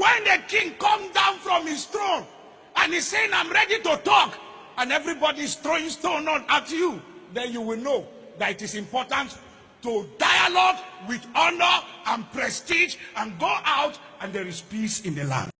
when the king comes down from his throne and he's saying, I'm ready to talk, and everybody's throwing stone at you, then you will know that it is important to dialogue with honor and prestige and go out, and there is peace in the land.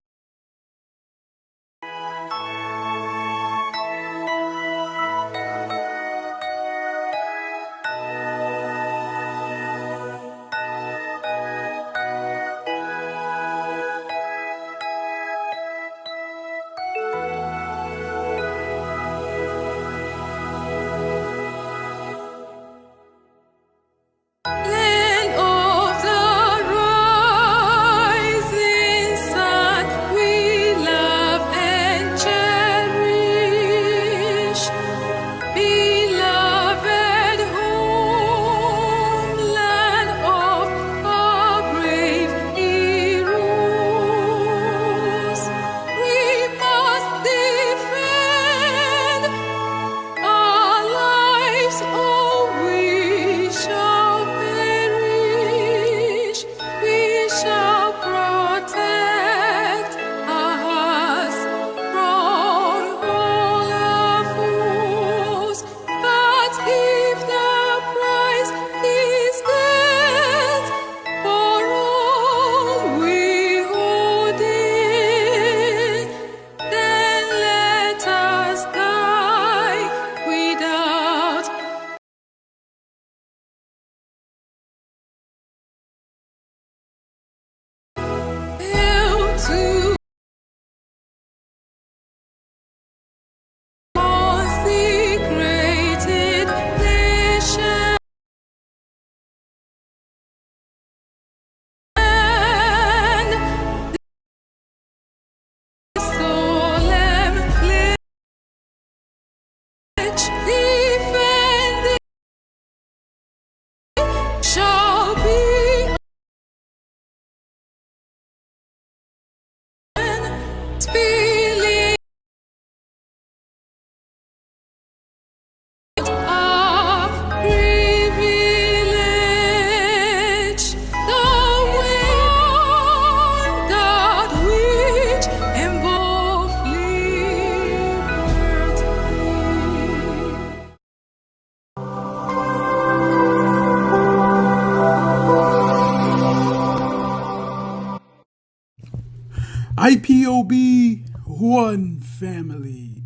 IPOB, one family.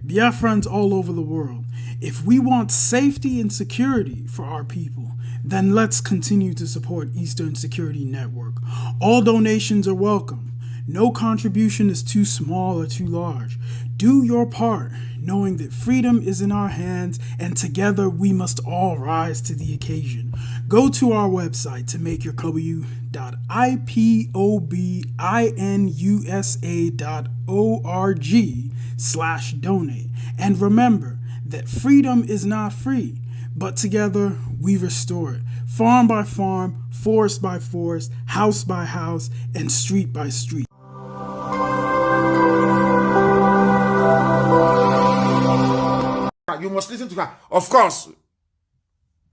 Biafrans all over the world. If we want safety and security for our people, then let's continue to support Eastern Security Network. All donations are welcome. No contribution is too small or too large. Do your part, knowing that freedom is in our hands, and together we must all rise to the occasion. Go to our website to make your www.ipobinUSA.org/donate. And remember that freedom is not free, but together we restore it. Farm by farm, forest by forest, house by house, and street by street. You must listen to her. Of course,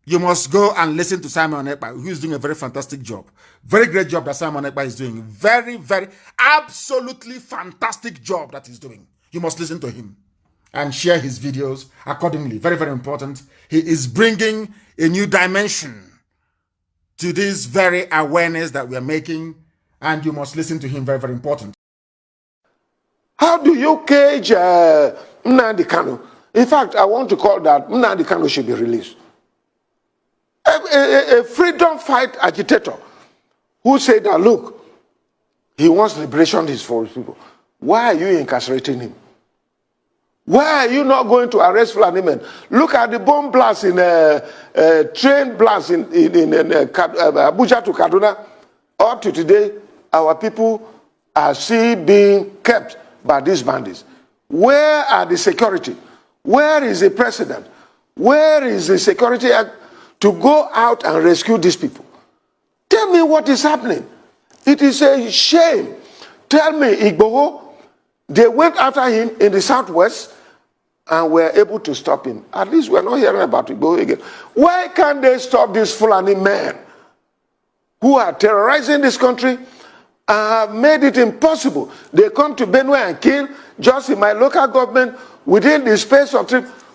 you must go and listen to Simon Ekpa, who is doing a very fantastic job. Very great job that Simon Ekpa is doing. Very, very, absolutely fantastic job that he's doing. You must listen to him and share his videos accordingly. Very, very important. He is bringing a new dimension to this very awareness that we are making, and you must listen to him. Very, very important. How do you cage Nnamdi Kanu? In fact, I want to call that Nnamdi Kanu should be released. A freedom fight agitator who said that, look, he wants liberation for his people. Why are you incarcerating him? Why are you not going to arrest Fulani men? Look at the bomb blast in train blast in Abuja to Kaduna. Up to today, our people are still being kept by these bandits. Where are the security? Where is the president? Where is the Security Act to go out and rescue these people? Tell me what is happening. It is a shame. Tell me, Igboho, they went after him in the southwest and were able to stop him. At least we're not hearing about Igboho again. Why can't they stop these Fulani men who are terrorizing this country and have made it impossible. They come to Benue and kill. Just in my local government, within the space of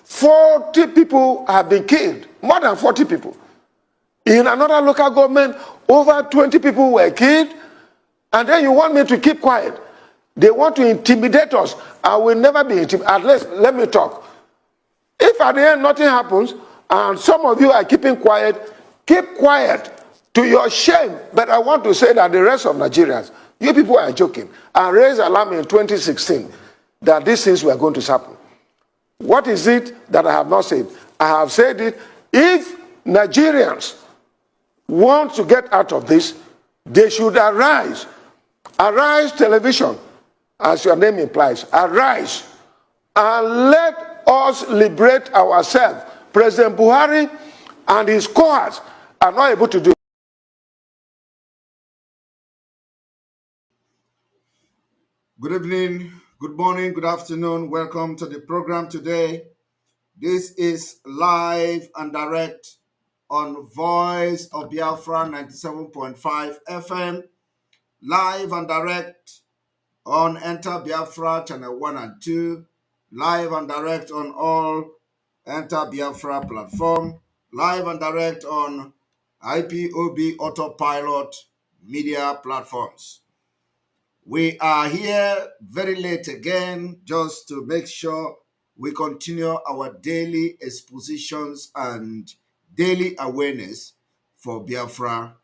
40 people have been killed, more than 40 people. In another local government, over 20 people were killed, and then you want me to keep quiet. They want to intimidate us. I will never be intimidated. At least, let me talk. If at the end nothing happens, and some of you are keeping quiet, keep quiet to your shame. But I want to say that the rest of Nigerians, you people are joking. I raised alarm in 2016 that these things were going to happen. What is it that I have not said? I have said it. If Nigerians want to get out of this, they should arise. Arise television, as your name implies. Arise and let us liberate ourselves. President Buhari and his cohorts are not able to do it. Good evening, good morning, good afternoon. Welcome to the program today. This is live and direct on Voice of Biafra 97.5 FM, live and direct on Enter Biafra channel 1 and 2, live and direct on all Enter Biafra platform, live and direct on IPOB Autopilot media platforms. We are here very late again just to make sure we continue our daily expositions and daily awareness for Biafra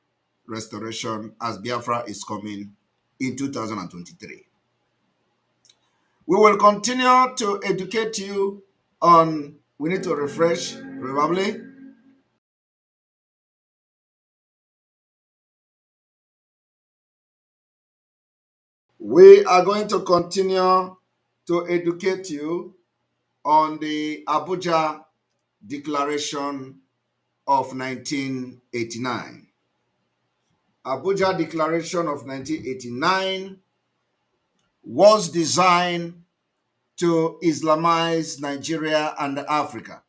restoration as Biafra is coming in 2023. We will continue to educate you on, we need to refresh probably. We are going to continue to educate you on the Abuja Declaration of 1989. Abuja Declaration of 1989 was designed to Islamize Nigeria and Africa.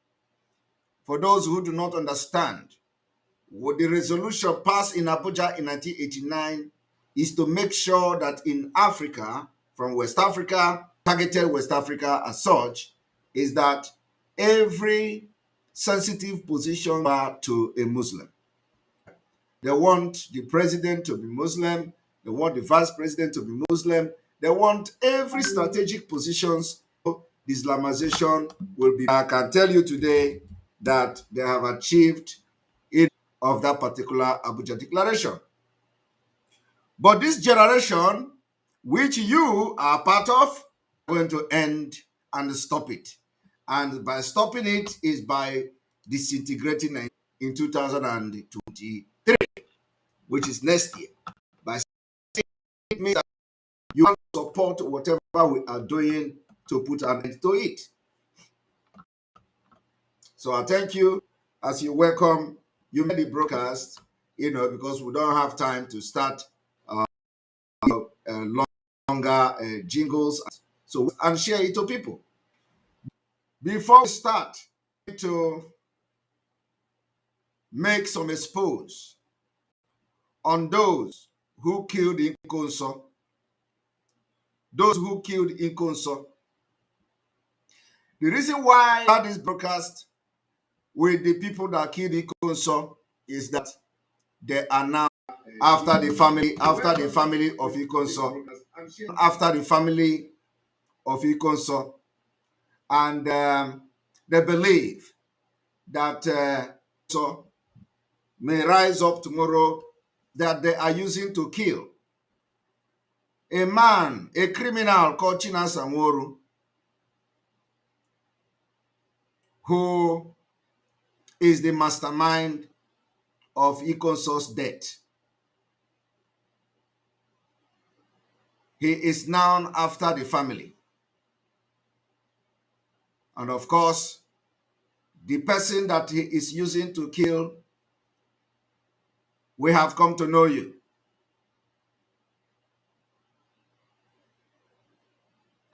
For those who do not understand, what the resolution passed in Abuja in 1989 is to make sure that in Africa, from West Africa, targeted West Africa as such, is that every sensitive position to a Muslim. They want the president to be Muslim. They want the vice president to be Muslim. They want every strategic positions. Islamization will be. I can tell you today that they have achieved it of that particular Abuja Declaration. But this generation, which you are part of, going to end and stop it. And by stopping it is by disintegrating in 2023, which is next year. By saying it means that you want to support whatever we are doing to put an end to it. So I thank you as you welcome you made the broadcast, because we don't have time to start longer jingles. So and share it to people. Before we start, to make some expose on those who killed Inkonso. Those who killed Inkonso. The reason why I had this broadcast with the people that killed Inkonso is that they are now after the family of Inkonso, and they believe that so may rise up tomorrow that they are using to kill a man, a criminal called Chinasa Nworu, who is the mastermind of Ikonso's death. He is now after the family. And of course, the person that he is using to kill, we have come to know you.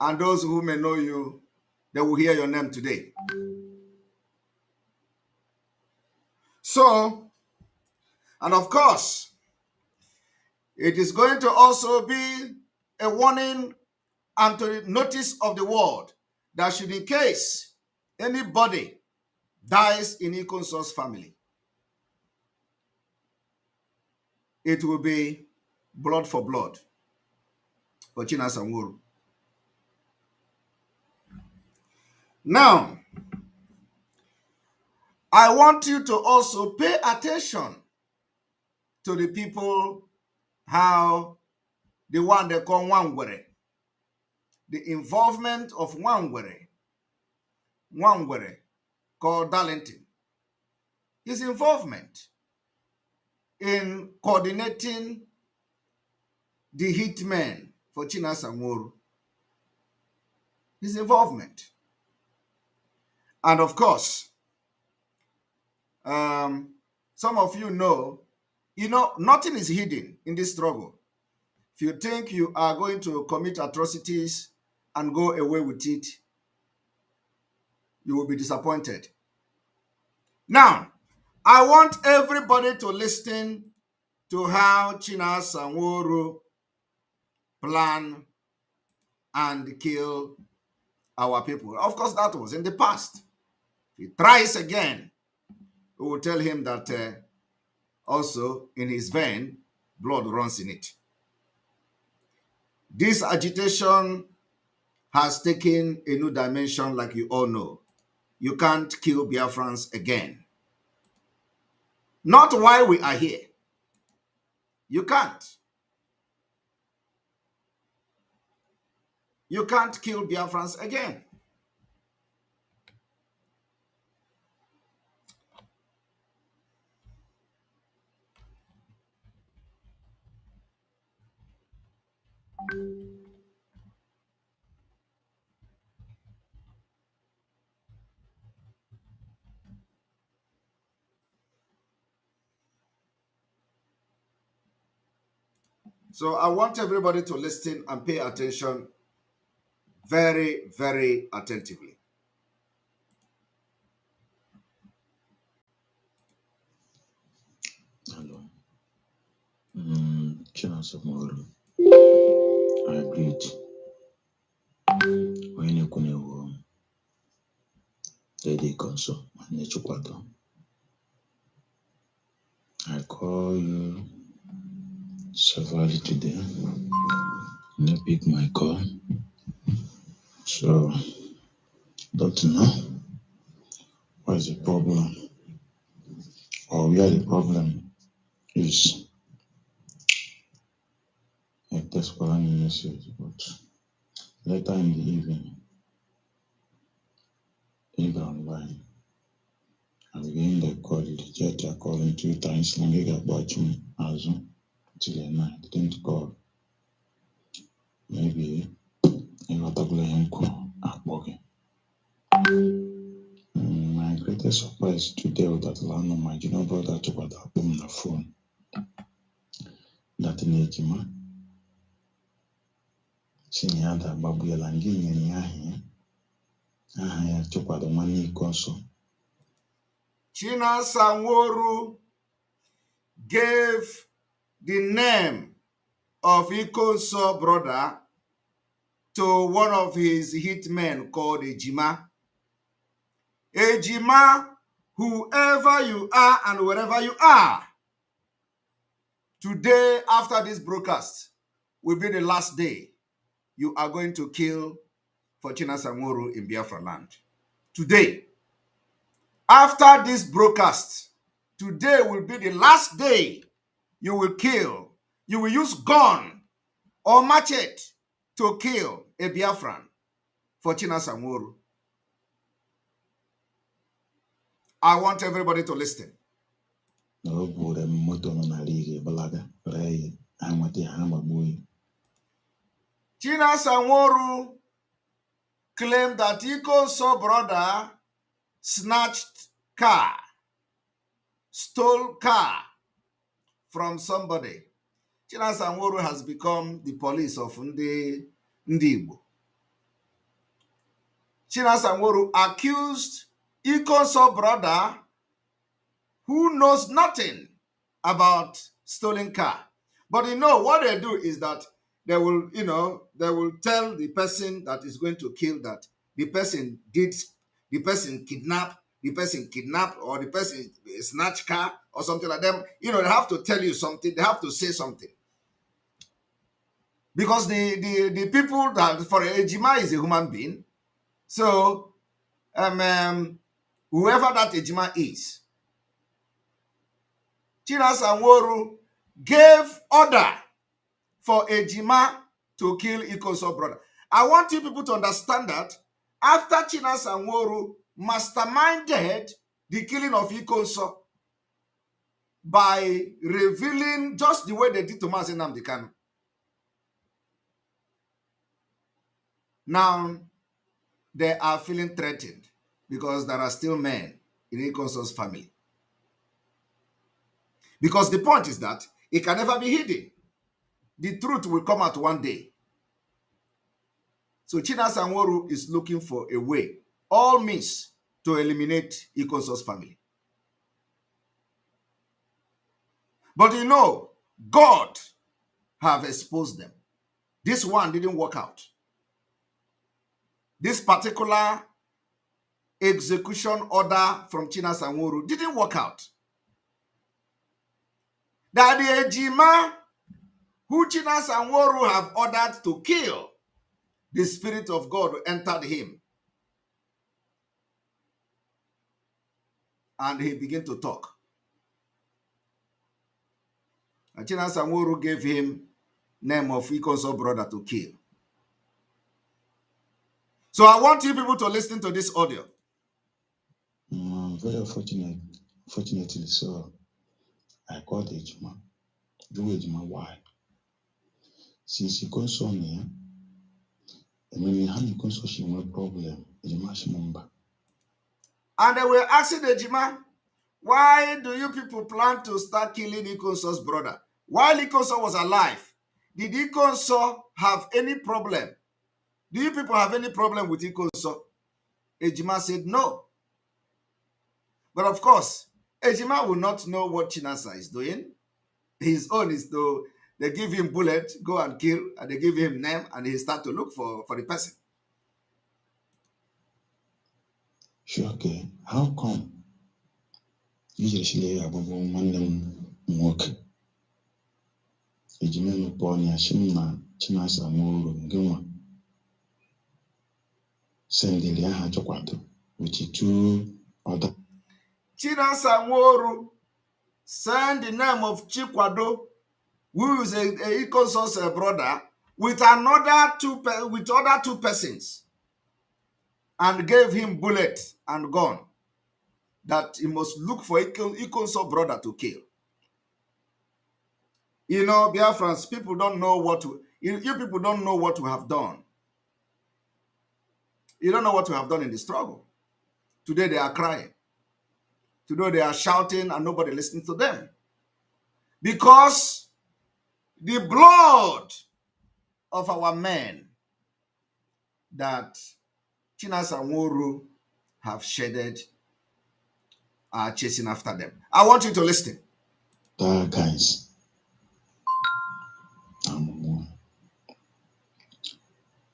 And those who may know you, they will hear your name today. So, and of course, It is going to also be a warning and to the notice of the world that should, in case anybody dies in Ikonso's family, it will be blood for blood for Chinasa Nworu. Now, I want you to also pay attention to the people, how the one they call Nwangwere, the involvement of Nwangwere called Darlington, his involvement in coordinating the hitmen for Chinasa Nworu, his involvement. And of course, some of you know, nothing is hidden in this struggle. If you think you are going to commit atrocities and go away with it, you will be disappointed. Now, I want everybody to listen to how Chinasa Nworu plan and kill our people. Of course, that was in the past. If he tries again, we will tell him that also in his vein, blood runs in it. This agitation has taken a new dimension, like you all know. You can't kill Biafrans again. Not while we are here. You can't. You can't kill Biafrans again. So I want everybody to listen and pay attention very, very attentively. Hello. Chinasa Nworu. I greet. When you come Lady Conso and Nechukwado. I call you severally today. You pick my call. So, don't know what is the problem or where the problem is. I text for any message, but later in the evening, he got online. I began the call, the jet I called him 2 times, and he got back to me as well till the night. Didn't call. Maybe he got to play him call at work. My greatest surprise today was that Lano, my junior brother, took out that on the phone. That in Ekima. Seeing that Babu Yalangi and Yahi. I took out the money console. Chinasa Nworu gave the name of Ikonso brother to one of his hitmen called Ejima. Ejima, whoever you are and wherever you are, today after this broadcast will be the last day you are going to kill for Chinasa Nworu in Biafra land. Today, after this broadcast, today will be the last day you will kill. You will use gun or machete to kill a Biafran for Chinasa Nworu. I want everybody to listen. No good motor on a league, Balaga, Ray, and what the hammer boy. Chinasa Nworu claimed that Ikonso brother snatched car, stole car from somebody. Chinasa Nworu has become the police of Ndi Igbo. Chinasa Nworu accused Ikonso brother, who knows nothing about stolen car, But you know, what they do is that they will, they will tell the person that is going to kill that the person kidnapped, or the person snatch car or something like that. They have to tell you something. They have to say something. Because the people that, for Ejima is a human being. So whoever that Ejima is, Chinas Anworu gave order for Ejima to kill Ikonso brother. I want you people to understand that after Chinas Anworu masterminded the killing of Ikonso by revealing just the way they did to Mazi Nnamdi Kanu. Now they are feeling threatened because there are still men in Ikonso's family. Because the point is that it can never be hidden. The truth will come out one day. So Chinas Anworu is looking for a way, all means, to eliminate Ikonso's family. But God have exposed them. This one didn't work out. This particular execution order from Chinas Anworu didn't work out. That the Ejima who Chinas Anworu have ordered to kill, the Spirit of God entered him. And he began to talk. And Chinas Anworu gave him name of Ikonso brother to kill. So I want you people to listen to this audio. Very fortunately, so I called Ejima. Do Ejima why? Since you console me, and when you have a consortium, no problem, Ejima Shimumba. And they were asking Ejima, why do you people plan to start killing Ikonso's brother? While Ikonso was alive, did Ikonso have any problem? Do you people have any problem with Ikonso? Ejima said no. But of course, Ejima will not know what Chinasa is doing. His own is to, they give him bullet, go and kill, and they give him name, and he start to look for the person. Sure, okay. How come? Usually, I will want them work. Ejima no born ya Shima, Chinasa Moro, Gima. Send the Liaha Chokwado, which is two other. Chinasa Moro send the name of Chikwado, who is a Ikonso's brother, with other two persons, and gave him bullet and gun that he must look for Ikonso's brother to kill. Biafrans, people don't know what to, you people don't know what we have done. You don't know what we have done in the struggle. Today they are crying. Today they are shouting and nobody listens to them. Because the blood of our men that Chinas Anworu have shedded are chasing after them. I want you to listen. Guys.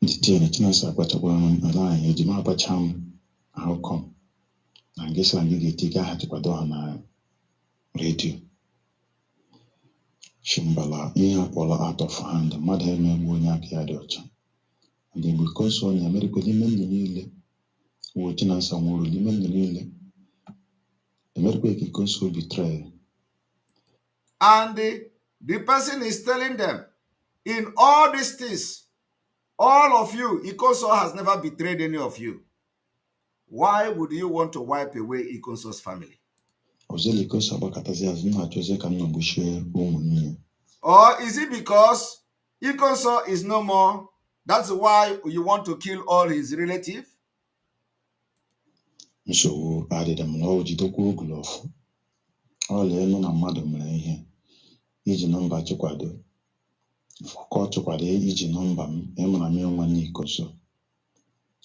The teen, Chinasa Bachapon, line, Ejima Bacham, how come? I guess I need to take a hat to Padona radio. Shimbala, Pola out of hand, the mother Munyaki Adocha. And then because on the American Limen the Nile, watching us some more Limen the Nile, American console betray. And the person is telling them, in all these things, all of you, Ikonso has never betrayed any of you. Why would you want to wipe away Ikonso's family? Or is it because Ikonso is no more? That's why you want to kill all his relatives? So added them no Jidoko glove. All no madam here. Iji number Chukwado. For Chukwade, iji number, Emma Mani Conso.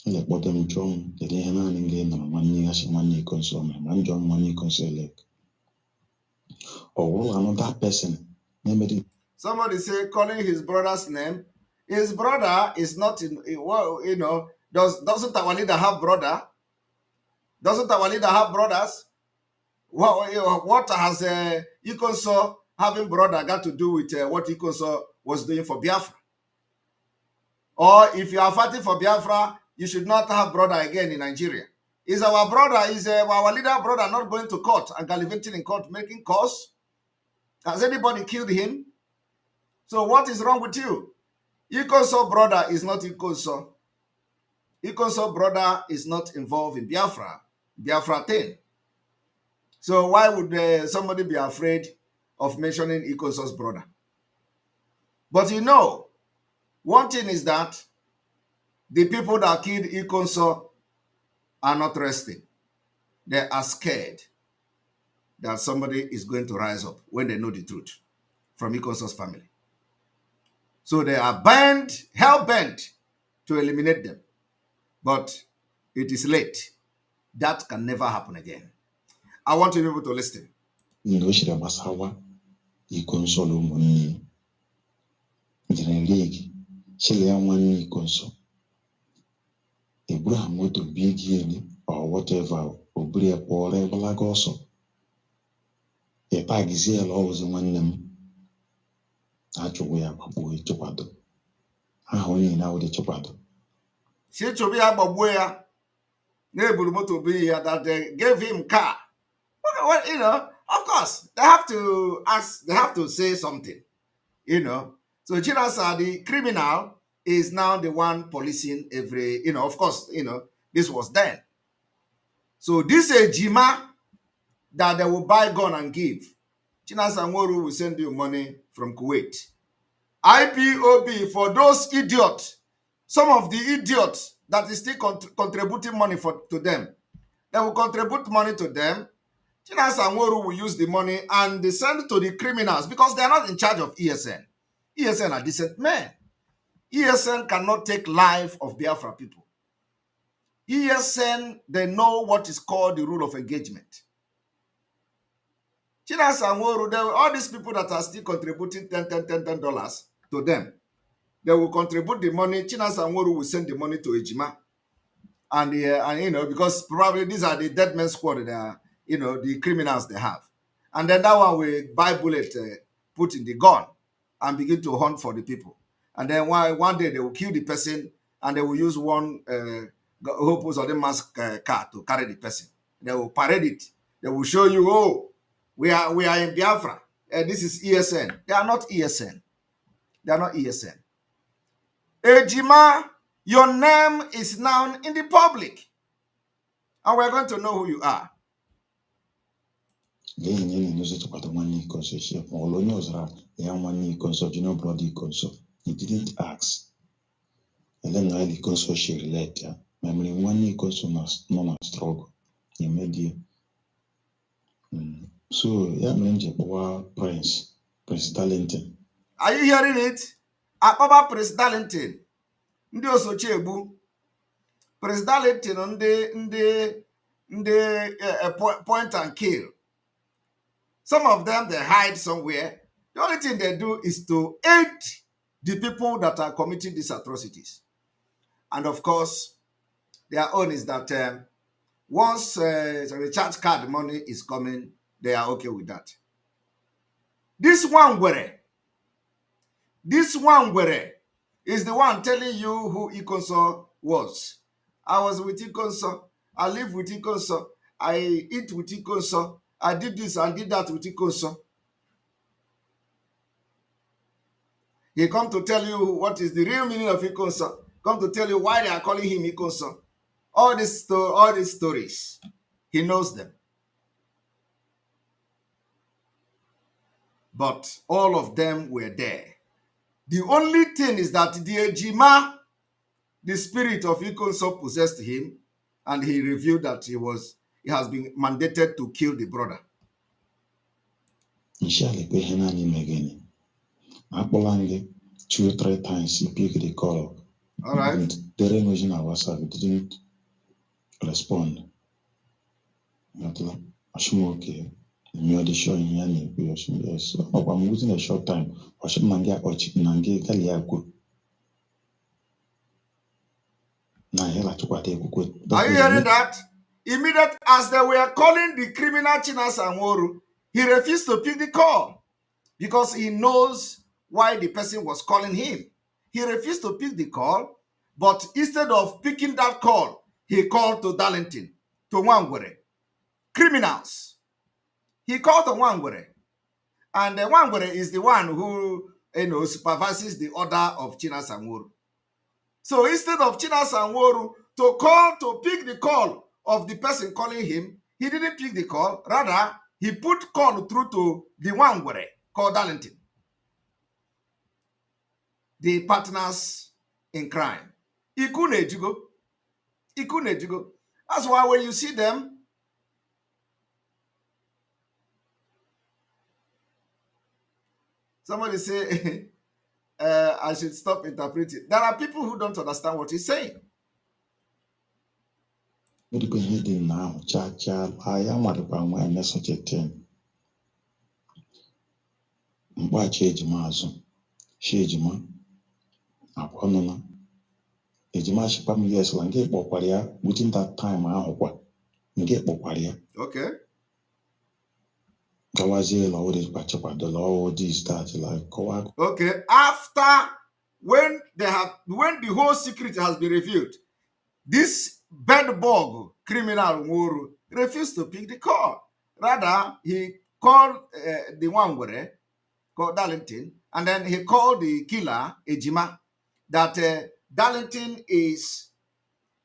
Let bottom drum, the Lehana and Glen, Mani as money console, and John money console. Or another person, maybe. Somebody say calling his brother's name. His brother is not in, well, doesn't our leader have brother? Doesn't our leader have brothers? What has Ikonso having brother got to do with what Ikonso was doing for Biafra? Or if you are fighting for Biafra, you should not have brother again in Nigeria. Is our brother, is our leader brother not going to court and gallivanting in court, making calls? Has anybody killed him? So what is wrong with you? Ikonso brother is not Ikonso. Ikonso brother is not involved in Biafra thing. So why would somebody be afraid of mentioning Ikonso's brother? But one thing is that the people that killed Ikonso are not resting. They are scared that somebody is going to rise up when they know the truth from Ikonso's family. So they are hell-bent to eliminate them. But it is late. That can never happen again. I want you people to listen. Abraham to big yen or whatever, or bria or like also. A pag is here always one them. Actually, a boy chopado. How only now the chopado. She to be a babuya, neighbor motor be that they gave him car. Well, of course, they have to ask, they have to say something, So Chinasa, the criminal, is now the one policing every, of course, this was then. So this Jima that they will buy gun and give. Chinasa Nworu will send you money from Kuwait. IPOB for those idiots, some of the idiots that is still contributing money to them. They will contribute money to them. Chinasa Nworu will use the money and they send to the criminals because they are not in charge of ESN. ESN are decent men. ESN cannot take life of Biafra people. ESN, they know what is called the rule of engagement. Chinasa Nworu, all these people that are still contributing $10 to them, they will contribute the money. Chinasa Nworu will send the money to Ejima. And because probably these are the dead men squad, that are, the criminals they have. And then that one will buy bullet, put in the gun, and begin to hunt for the people. And then one day they will kill the person, and they will use one Hopus or the mask car to carry the person. They will parade it. They will show you, oh, we are in Biafra. This is ESN. They are not ESN. They are not ESN. Ejima, your name is now in the public. And we're going to know who you are. He didn't ask. And then I because she relate. Memory one no struggle. Immediate. So yeah, Prince Darlington. Are you hearing it? Akpaba Prince Darlington. Ndị Osochegbu. Prince Darlington ndị point and kill. Some of them, they hide somewhere. The only thing they do is to aid the people that are committing these atrocities. And of course, their own is that once the recharge card money is coming, they are okay with that. This one is the one telling you who Ikonso was. I was with Ikonso. I live with Ikonso. I eat with Ikonso. I did this and did that with Ikonso. He come to tell you what is the real meaning of Ikonso. Come to tell you why they are calling him Ikonso. All these stories, he knows them. But all of them were there. The only thing is that the Ejima, the spirit of Ikonso possessed him, and he revealed that he has been mandated to kill the brother. Inshallah, again. Apolanga 2-3 times he picked the call. All right. And the emotion on WhatsApp didn't respond. Okay. You're the show in Yanni, yes. I'm within a short time. Or should Manga or Chicken and Gay Kaliaku. Now, hell, I took what they could. Are you hearing that? Immediate as they were calling the criminal Chinas Anworu, he refused to pick the call because he knows why the person was calling him. He refused to pick the call, but instead of picking that call, he called to Darlington, to Wangwere. Criminals. He called to Wangwere. And Wangwere is the one who supervises the order of Chinas Anworu. So instead of Chinas Anworu to pick the call of the person calling him, he didn't pick the call. Rather, he put call through to the Wangwere called Darlington. The partners in crime. Ikunejugo. That's why when you see them, somebody say, I should stop interpreting. There are people who don't understand what he's saying. Now, I am what about my message at 10. Watch Ejima, Shejima, Aponona. Ejima Shipam, yes, and get Bokwaria within that time. I get Bokwaria. Okay. Kawazi law is Bachapa, the law, this, that, like Kowak. Okay. After when the whole secret has been revealed, this bedbug criminal Nwuru refused to pick the call. Rather, he called the one called Darlington, and then he called the killer Ejima. That Darlington is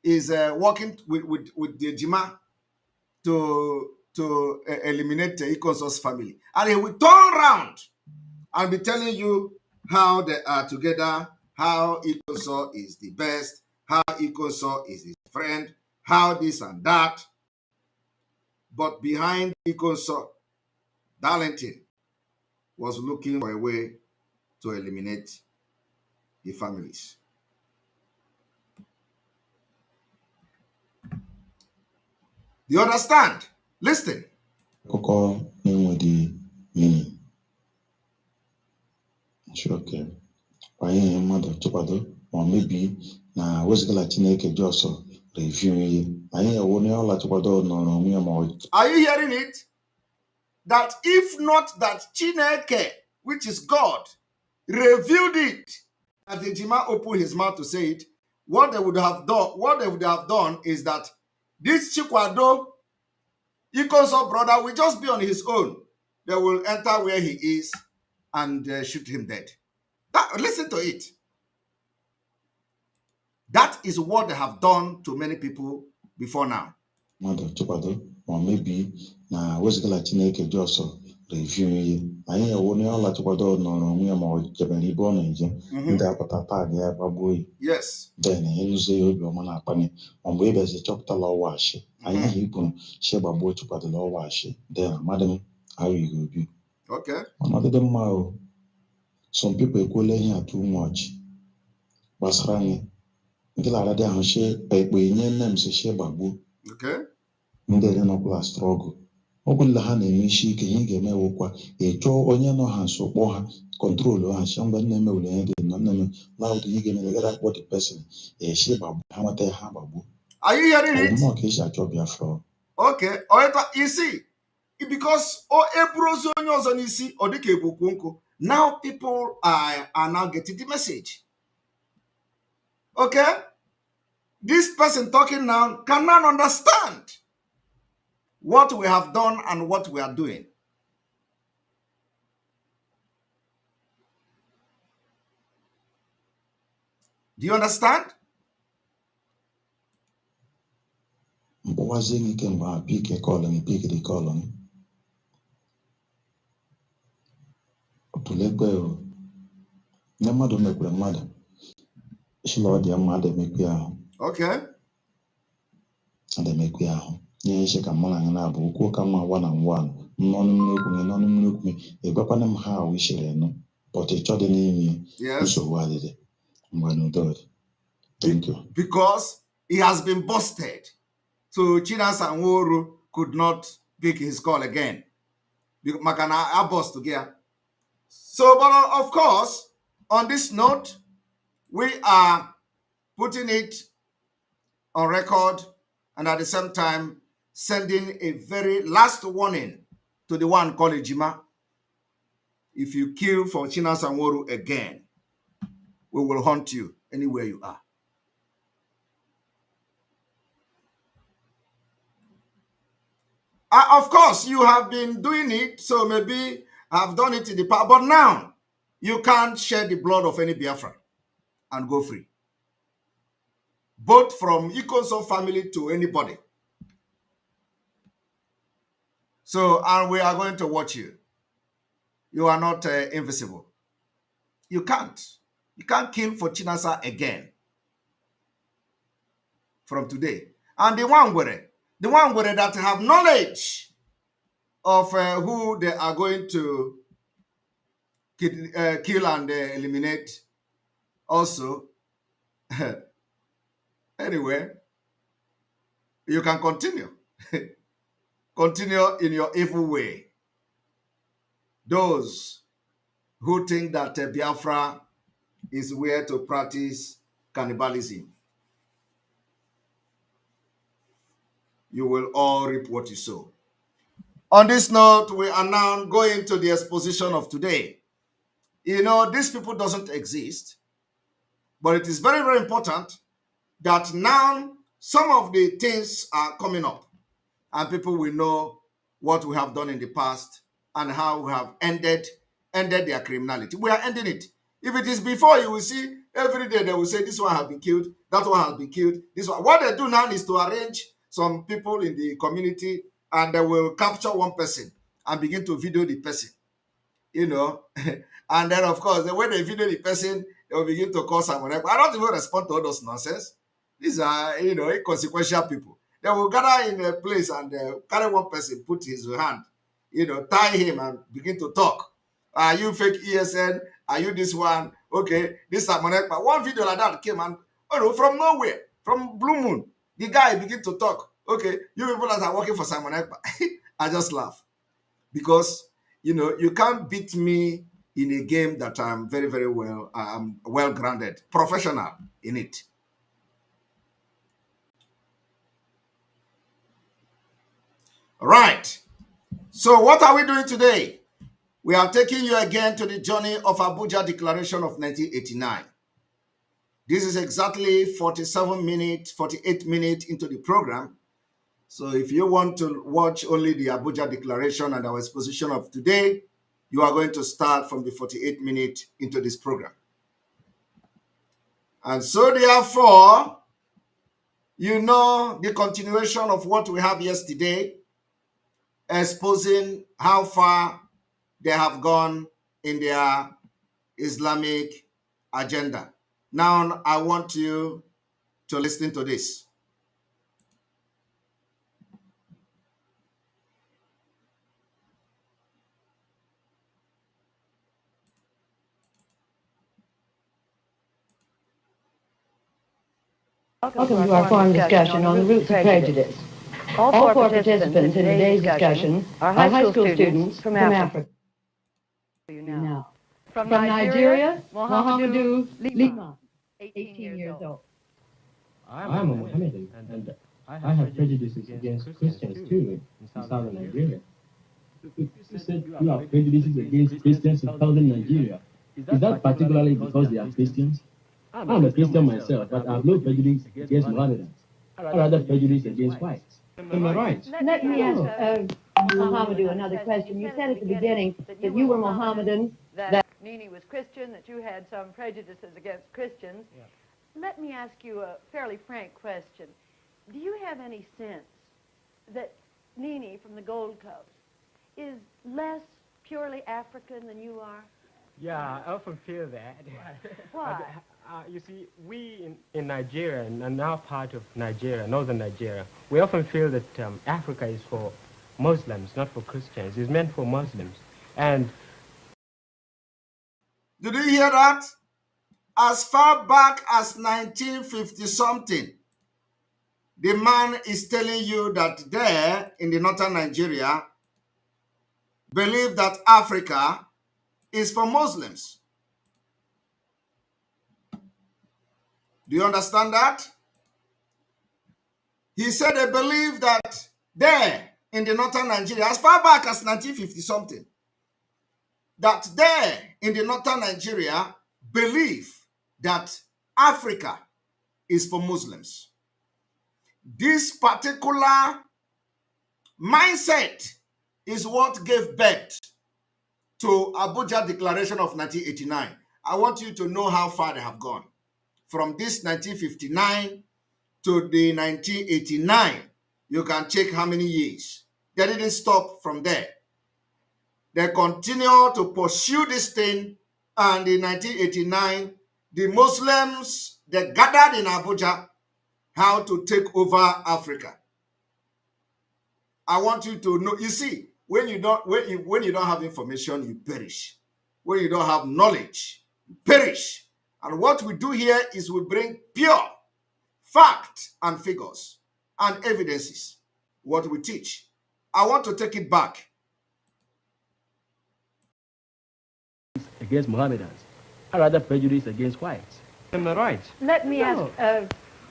working with the Ejima to eliminate Ikonso's family, and he will turn around and be telling you how they are together, how Ikonso is the best, how Ikonso is his friend, how this and that. But behind Ikonso, Darlington was looking for a way to eliminate the families. Do you understand? Listen. Koko name the meaning. Sure, okay. Why am mother to or maybe now was the Latinake Josso reviewing. I only all at no. Are you hearing it? That if not that Chineke, which is God, revealed it, and Ejima opened his mouth to say it, what they would have done is that this Chikwado, Ikonso brother, will just be on his own. They will enter where he is and shoot him dead. Listen to it. That is what they have done to many people before now. Mother to or maybe now was the Latinake Josso reviewing. I only all at no Japanese born agent. Yes. Then you say you're man upon on way as a chapter law wash. I even sheba boy to the law wash. Then, madam, how you be? Okay. Another mile. Some people call here too much. Was running. Gila de Hanshe, a Wayne names a shebabu. Okay. No struggle. Ogula ha na-eme isi ike ihe ga-eme wụkwa ịchọọ onye nọ ha nso kpọọ ha kọntrolu ha si mgbe nne mewere ihe dị nọ nne laụd ihe ga-eme gara akpọ the person eshi gbagbu ha nweta ha gbagbu. Are you hearing it? Ọmụmụ ka esi achọ Biafra. Okay. You see, because ebrozo onye ọzọ n'isi ọ dịka ebukwu nkụ. Now people are now getting the message. Okay? This person talking now cannot understand what we have done and what we are doing. Do you understand? Mkpọwazie ike mgbe ha pike dị kọlọn otulegbe nye mmadụ mekwere mmadụ ishila ọ dị mma ademekwe ahụ. Okay. Ademekwe ahụ nye ishe ka mụ na anyị na-abụ okwu ka mma one and one n'ọnụ mmiri okwu egwekwana m ha ahụ ishere nụ but ị chọdị n'ime nsogbu adịdị mgbe n'udo. Thank you. Because he has been busted. So Chinas Anworu could not pick his call again. Makana Abos together. So, but of course, on this note, we are putting it on record and at the same time sending a very last warning to the one called Ejima. If you kill for China Sanworu again, we will hunt you anywhere you are. Of course, you have been doing it, so maybe I've done it in the past, but now you can't share the blood of any Biafran and go free. Both from Ikonso family to anybody. So, and we are going to watch you. You are not invisible. You can't. You can't kill for Chinasa again from today. And the one that have knowledge of who they are going to kill and eliminate also. Anyway, you can continue. Continue in your evil way. Those who think that Biafra is where to practice cannibalism, you will all reap what you sow. On this note, we are now going to the exposition of today. You know, these people doesn't exist, but it is very, very important that now some of the things are coming up and people will know what we have done in the past and how we have ended their criminality. We are ending it. If it is before, you will see every day they will say this one has been killed, that one has been killed, this one. What they do now is to arrange some people in the community and they will capture one person and begin to video the person, you know. And then, of course, when they video the person, they will begin to call someone. I don't even respond to all those nonsense. These are, you know, inconsequential people. They will gather in a place and carry one person, put his hand, you know, tie him and begin to talk. Are you fake ESN? Are you this one? Okay, this is Monekpa. One video like that came and, oh no, from nowhere, from Blue Moon, the guy begin to talk. Okay, you people that are working for Simon Ekpa. I just laugh because, you know, you can't beat me in a game that I'm very, very well, I'm well grounded, professional in it. All right. So what are we doing today? We are taking you again to the journey of Abuja Declaration of 1989. This is exactly 48 minutes into the program. So if you want to watch only the Abuja Declaration and our exposition of today, you are going to start from the 48 minutes into this program. And so therefore, you know the continuation of what we have yesterday, exposing how far they have gone in their Islamic agenda. Now, I want you to listen to this. Welcome to our forum discussion on the roots of prejudice. All four participants in today's discussion are high school students from Africa. Now, from Nigeria, Mohamedou Lima, 18 years old. I'm a Mohammedan, and I have prejudices against Christians too in southern Nigeria. You said you have prejudices against Christians in southern Nigeria. Is that particularly because they are Christians? I'm a Christian myself, but I have no prejudice against Mohammedans. I rather prejudice against whites. Am I right? Let me ask Mohamedou another question. You said at the beginning that you were Mohammedan, that Nini was Christian, that you had some prejudices against Christians. Yeah. Let me ask you a fairly frank question. Do you have any sense that Nini from the Gold Coast is less purely African than you are? Yeah, I often feel that. Why? You see, we in Nigeria, and our part of Nigeria, northern Nigeria, we often feel that Africa is for Muslims, not for Christians. It's meant for Muslims. And Did you hear that? As far back as 1950-something, the man is telling you that there in the northern Nigeria, believe that Africa is for Muslims. Do you understand that? He said they believe that there in the northern Nigeria, as far back as 1950 something, that there in the northern Nigeria believe that Africa is for Muslims. This particular mindset is what gave birth to Abuja Declaration of 1989. I want you to know how far they have gone. From this 1959 to the 1989, you can check how many years. They didn't stop from there. They continue to pursue this thing, and in 1989, the Muslims, they gathered in Abuja how to take over Africa. I want you to know, you see, when you don't have information, you perish. When you don't have knowledge, you perish. And what we do here is we bring pure fact and figures and evidences, what we teach. I want to take it back. Against Mohammedans, or rather prejudice against whites. Am I right? Let me ask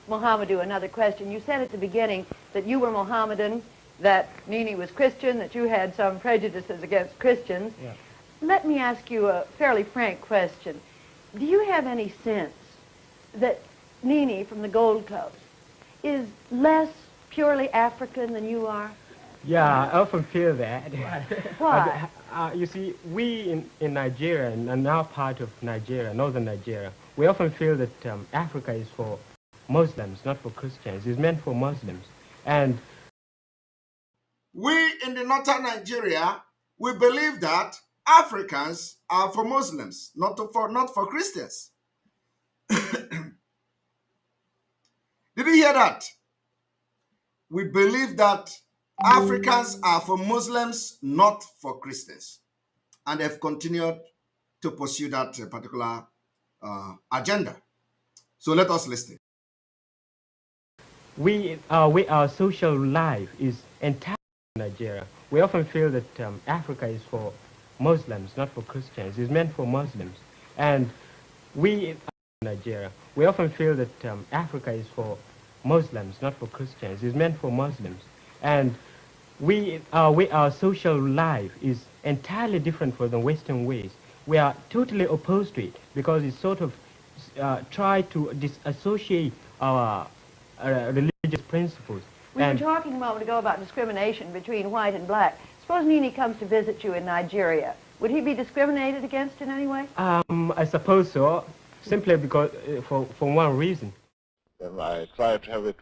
Mohammedu another question. You said at the beginning that you were Mohammedan, that Nini was Christian, that you had some prejudices against Christians. Yeah. Let me ask you a fairly frank question. Do you have any sense that Nini from the Gold Coast is less purely African than you are? Yeah, I often feel that. Why? You see, we in Nigeria, and now part of Nigeria, northern Nigeria, we often feel that Africa is for Muslims, not for Christians. It's meant for Muslims. And we in the northern Nigeria, we believe that Africans are for Muslims, not for Christians. Did you hear that? We believe that Africans are for Muslims, not for Christians. And they've continued to pursue that particular agenda. So let us listen. Our social life is entirely in Nigeria. We often feel that Africa is for Muslims, not for Christians. It's meant for Muslims. And we in Nigeria, we often feel that Africa is for Muslims, not for Christians. It's meant for Muslims. And our social life is entirely different from the Western ways. We are totally opposed to it because it sort of try to disassociate our religious principles. We were talking a moment ago about discrimination between white and black. Suppose Nini comes to visit you in Nigeria. Would he be discriminated against in any way? I suppose so, simply because for one reason. And I try to have it.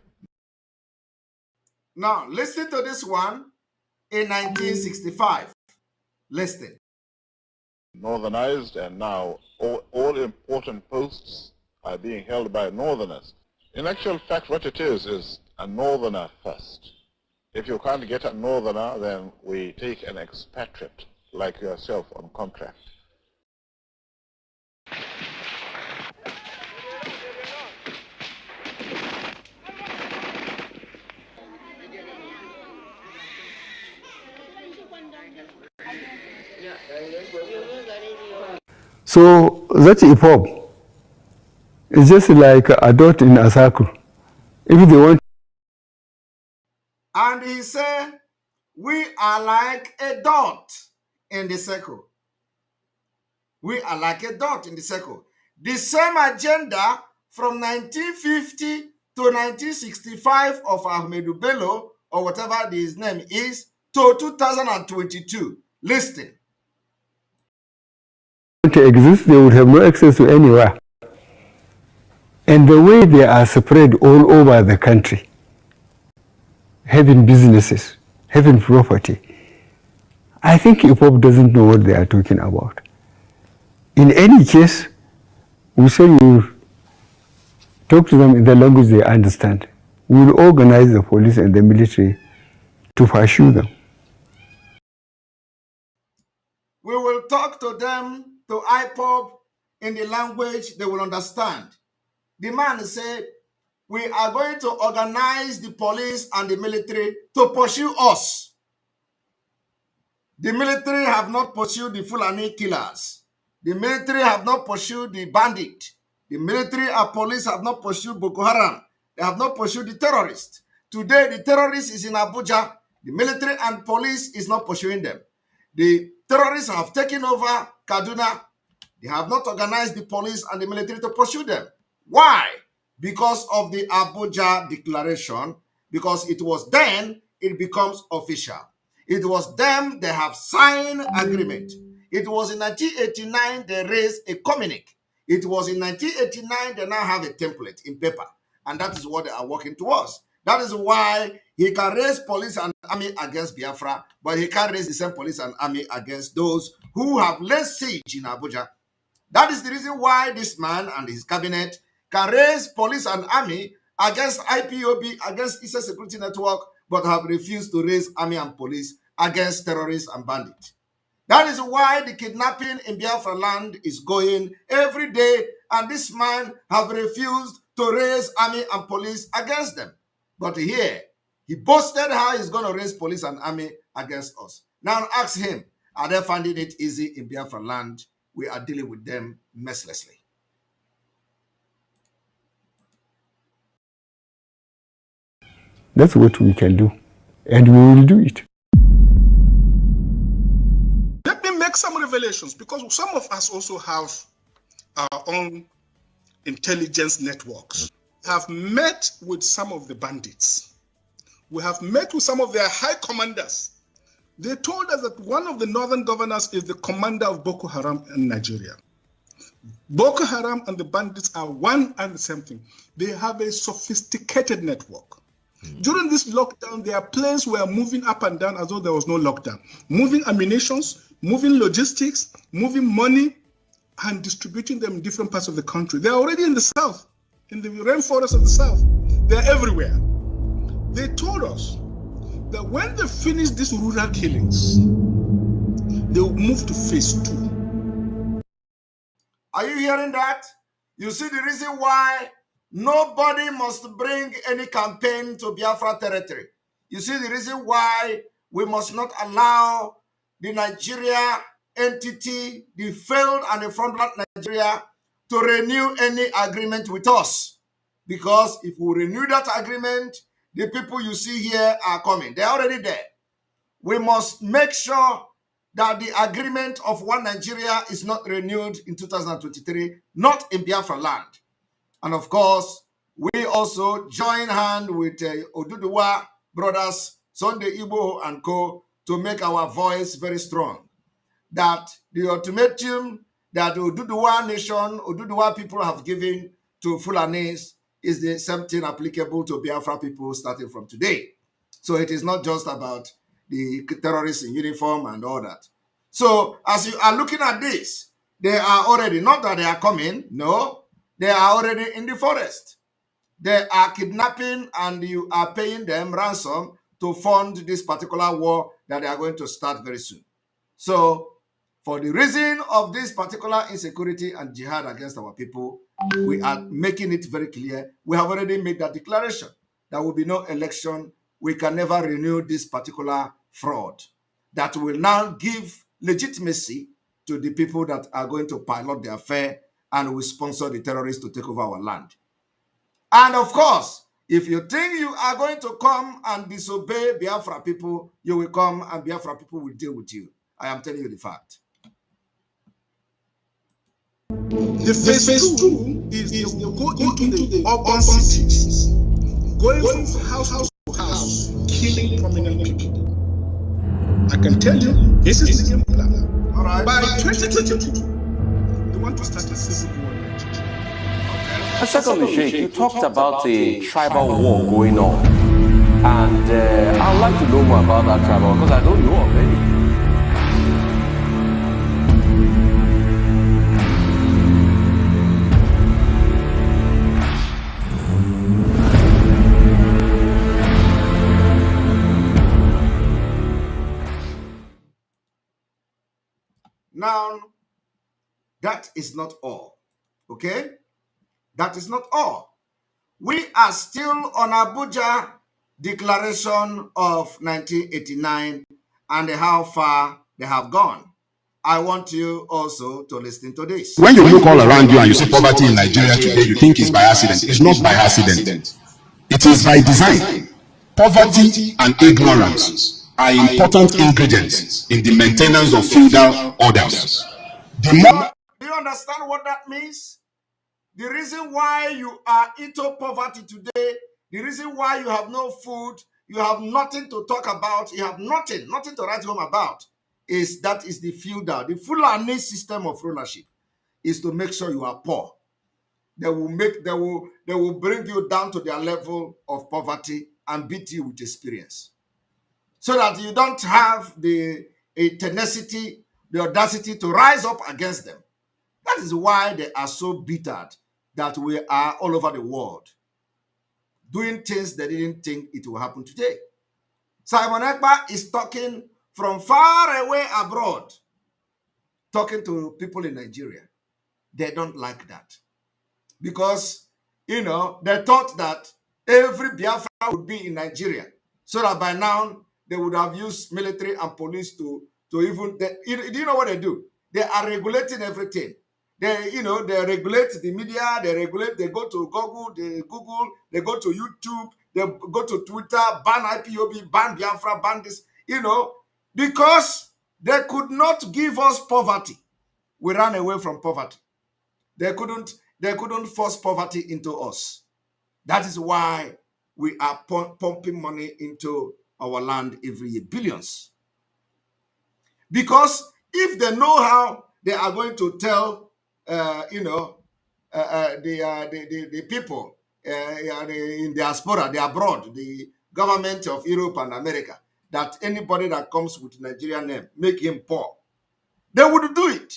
Now, listen to this one in 1965. Listen. Northernized, and now all important posts are being held by Northerners. In actual fact, what it is a Northerner first. If you can't get a Northerner, then we take an expatriate like yourself on contract. So that's EKPA. It's just like a dot in a circle. If they want. And he said, we are like a dot in the circle. We are like a dot in the circle. The same agenda from 1950 to 1965 of Ahmedu Bello, or whatever his name is, to 2022. Listen. To exist, they would have no access to anywhere. And the way they are spread all over the country, having businesses, having property, I think EKPA doesn't know what they are talking about. In any case, we say you talk to them in the language they understand. We will organize the police and the military to pursue them. We will talk to them, to IPOB, in the language they will understand. The man said, we are going to organize the police and the military to pursue us. The military have not pursued the Fulani killers. The military have not pursued the bandit. The military and police have not pursued Boko Haram. They have not pursued the terrorists. Today, the terrorist is in Abuja. The military and police is not pursuing them. The terrorists have taken over Kaduna. They have not organized the police and the military to pursue them. Why? Because of the Abuja Declaration, because it was then it becomes official. It was them they have signed agreement. It was in 1989 they raised a communique. It was in 1989 they now have a template in paper, and that is what they are working towards. That is why he can raise police and army against Biafra, but he can't raise the same police and army against those who have laid siege in Abuja. That is the reason why this man and his cabinet can raise police and army against IPOB, against Eastern Security Network, but have refused to raise army and police against terrorists and bandits. That is why the kidnapping in Biafra land is going every day, and this man have refused to raise army and police against them. But here, he boasted how he's going to raise police and army against us. Now ask him, are they finding it easy in Biafra land? We are dealing with them mercilessly. That's what we can do, and we will do it. Let me make some revelations, because some of us also have our own intelligence networks. We have met with some of the bandits. We have met with some of their high commanders. They told us that one of the northern governors is the commander of Boko Haram in Nigeria. Boko Haram and the bandits are one and the same thing. They have a sophisticated network. During this lockdown, their planes were moving up and down as though there was no lockdown. Moving ammunitions, moving logistics, moving money, and distributing them in different parts of the country. They're already in the south, in the rainforest of the south. They're everywhere. They told us that when they finish these rural killings, they will move to phase 2. Are you hearing that? You see the reason why nobody must bring any campaign to Biafra territory. You see the reason why we must not allow the Nigeria entity, the failed and the frontline Nigeria, to renew any agreement with us. Because if we renew that agreement, the people you see here are coming. They're already there. We must make sure that the agreement of one Nigeria is not renewed in 2023, not in Biafra land. And of course, we also join hand with Oduduwa brothers, Sunday Igbo and co, to make our voice very strong. That the ultimatum that Oduduwa nation, Oduduwa people have given to Fulanis is the same thing applicable to Biafra people starting from today. So it is not just about the terrorists in uniform and all that. So as you are looking at this, they are already, not that they are coming, no, they are already in the forest. They are kidnapping and you are paying them ransom to fund this particular war that they are going to start very soon. So for the reason of this particular insecurity and jihad against our people, we are making it very clear. We have already made that declaration. There will be no election. We can never renew this particular fraud. That will now give legitimacy to the people that are going to pilot the affair and will sponsor the terrorists to take over our land. And of course, if you think you are going to come and disobey Biafra people, you will come and Biafra people will deal with you. I am telling you the fact. The phase 2 is they will go into the urban cities, going from house to house, killing prominent people. I can tell you, this is the game plan. All right. By 2022, they want to start a civil war in Nigeria. And secondly, Sheikh, you talked about a tribal war going on, and I'd like to know more about that tribal, because I don't know of any. Now, that is not all, okay? That is not all. We are still on Abuja Declaration of 1989 and how far they have gone. I want you also to listen to this. When you look all around you and you see poverty in Nigeria today, you think it's by accident. It's not by accident. It is by design. Poverty and ignorance are important ingredients in the maintenance of feudal orders. Do you understand what that means? The reason why you are into poverty today, the reason why you have no food, you have nothing to talk about, you have nothing to write home about, is the feudal. The Fulani system of rulership is to make sure you are poor. They will bring you down to their level of poverty and beat you with experience, so that you don't have the tenacity, the audacity to rise up against them. That is why they are so bitter that we are all over the world doing things they didn't think it will happen today. Simon Ekpa is talking from far away abroad, talking to people in Nigeria. They don't like that because, they thought that every Biafra would be in Nigeria, so that by now they would have used military and police to even. Do you know what they do? They are regulating everything. They regulate the media. They go to Google. They go to YouTube. They go to Twitter. Ban IPOB. Ban Biafra. Ban this. Because they could not give us poverty. We ran away from poverty. They couldn't force poverty into us. That is why we are pumping money into our land every year, billions. Because if they know how they are going to tell, the people in diaspora, the abroad, the government of Europe and America, that anybody that comes with Nigerian name, make him poor, they would do it.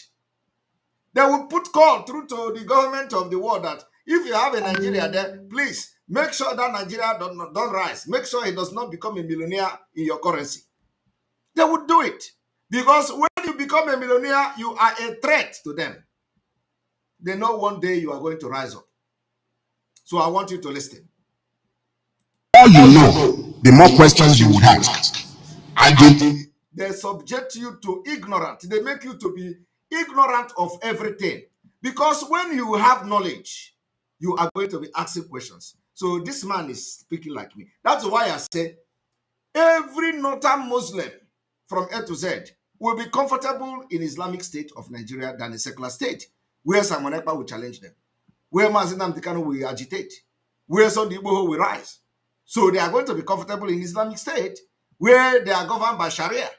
They will put call through to the government of the world that if you have a Nigeria there, please make sure that Nigeria don't rise. Make sure he does not become a millionaire in your currency. They would do it. Because when you become a millionaire, you are a threat to them. They know one day you are going to rise up. So I want you to listen. All you know, the more questions you would ask. And they subject you to ignorance. They make you to be ignorant of everything. Because when you have knowledge, you are going to be asking questions. So this man is speaking like me. That's why I say every northern Muslim from A to Z will be comfortable in Islamic State of Nigeria than a secular state, where Simon Ekpa will challenge them, where Mazi Nnamdi Kanu will agitate, where Sunday Igboho will rise. So they are going to be comfortable in Islamic State, where they are governed by Sharia,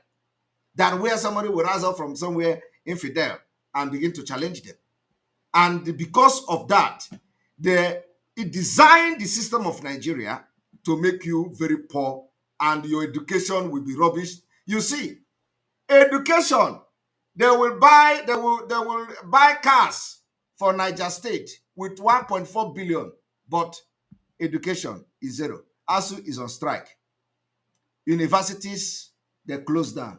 than where somebody will rise up from somewhere infidel and begin to challenge them. And because of that, it designed the system of Nigeria to make you very poor, and your education will be rubbish. You see, education, they will buy cars for Niger State with 1.4 billion, but education is zero. ASU is on strike. Universities, they close down.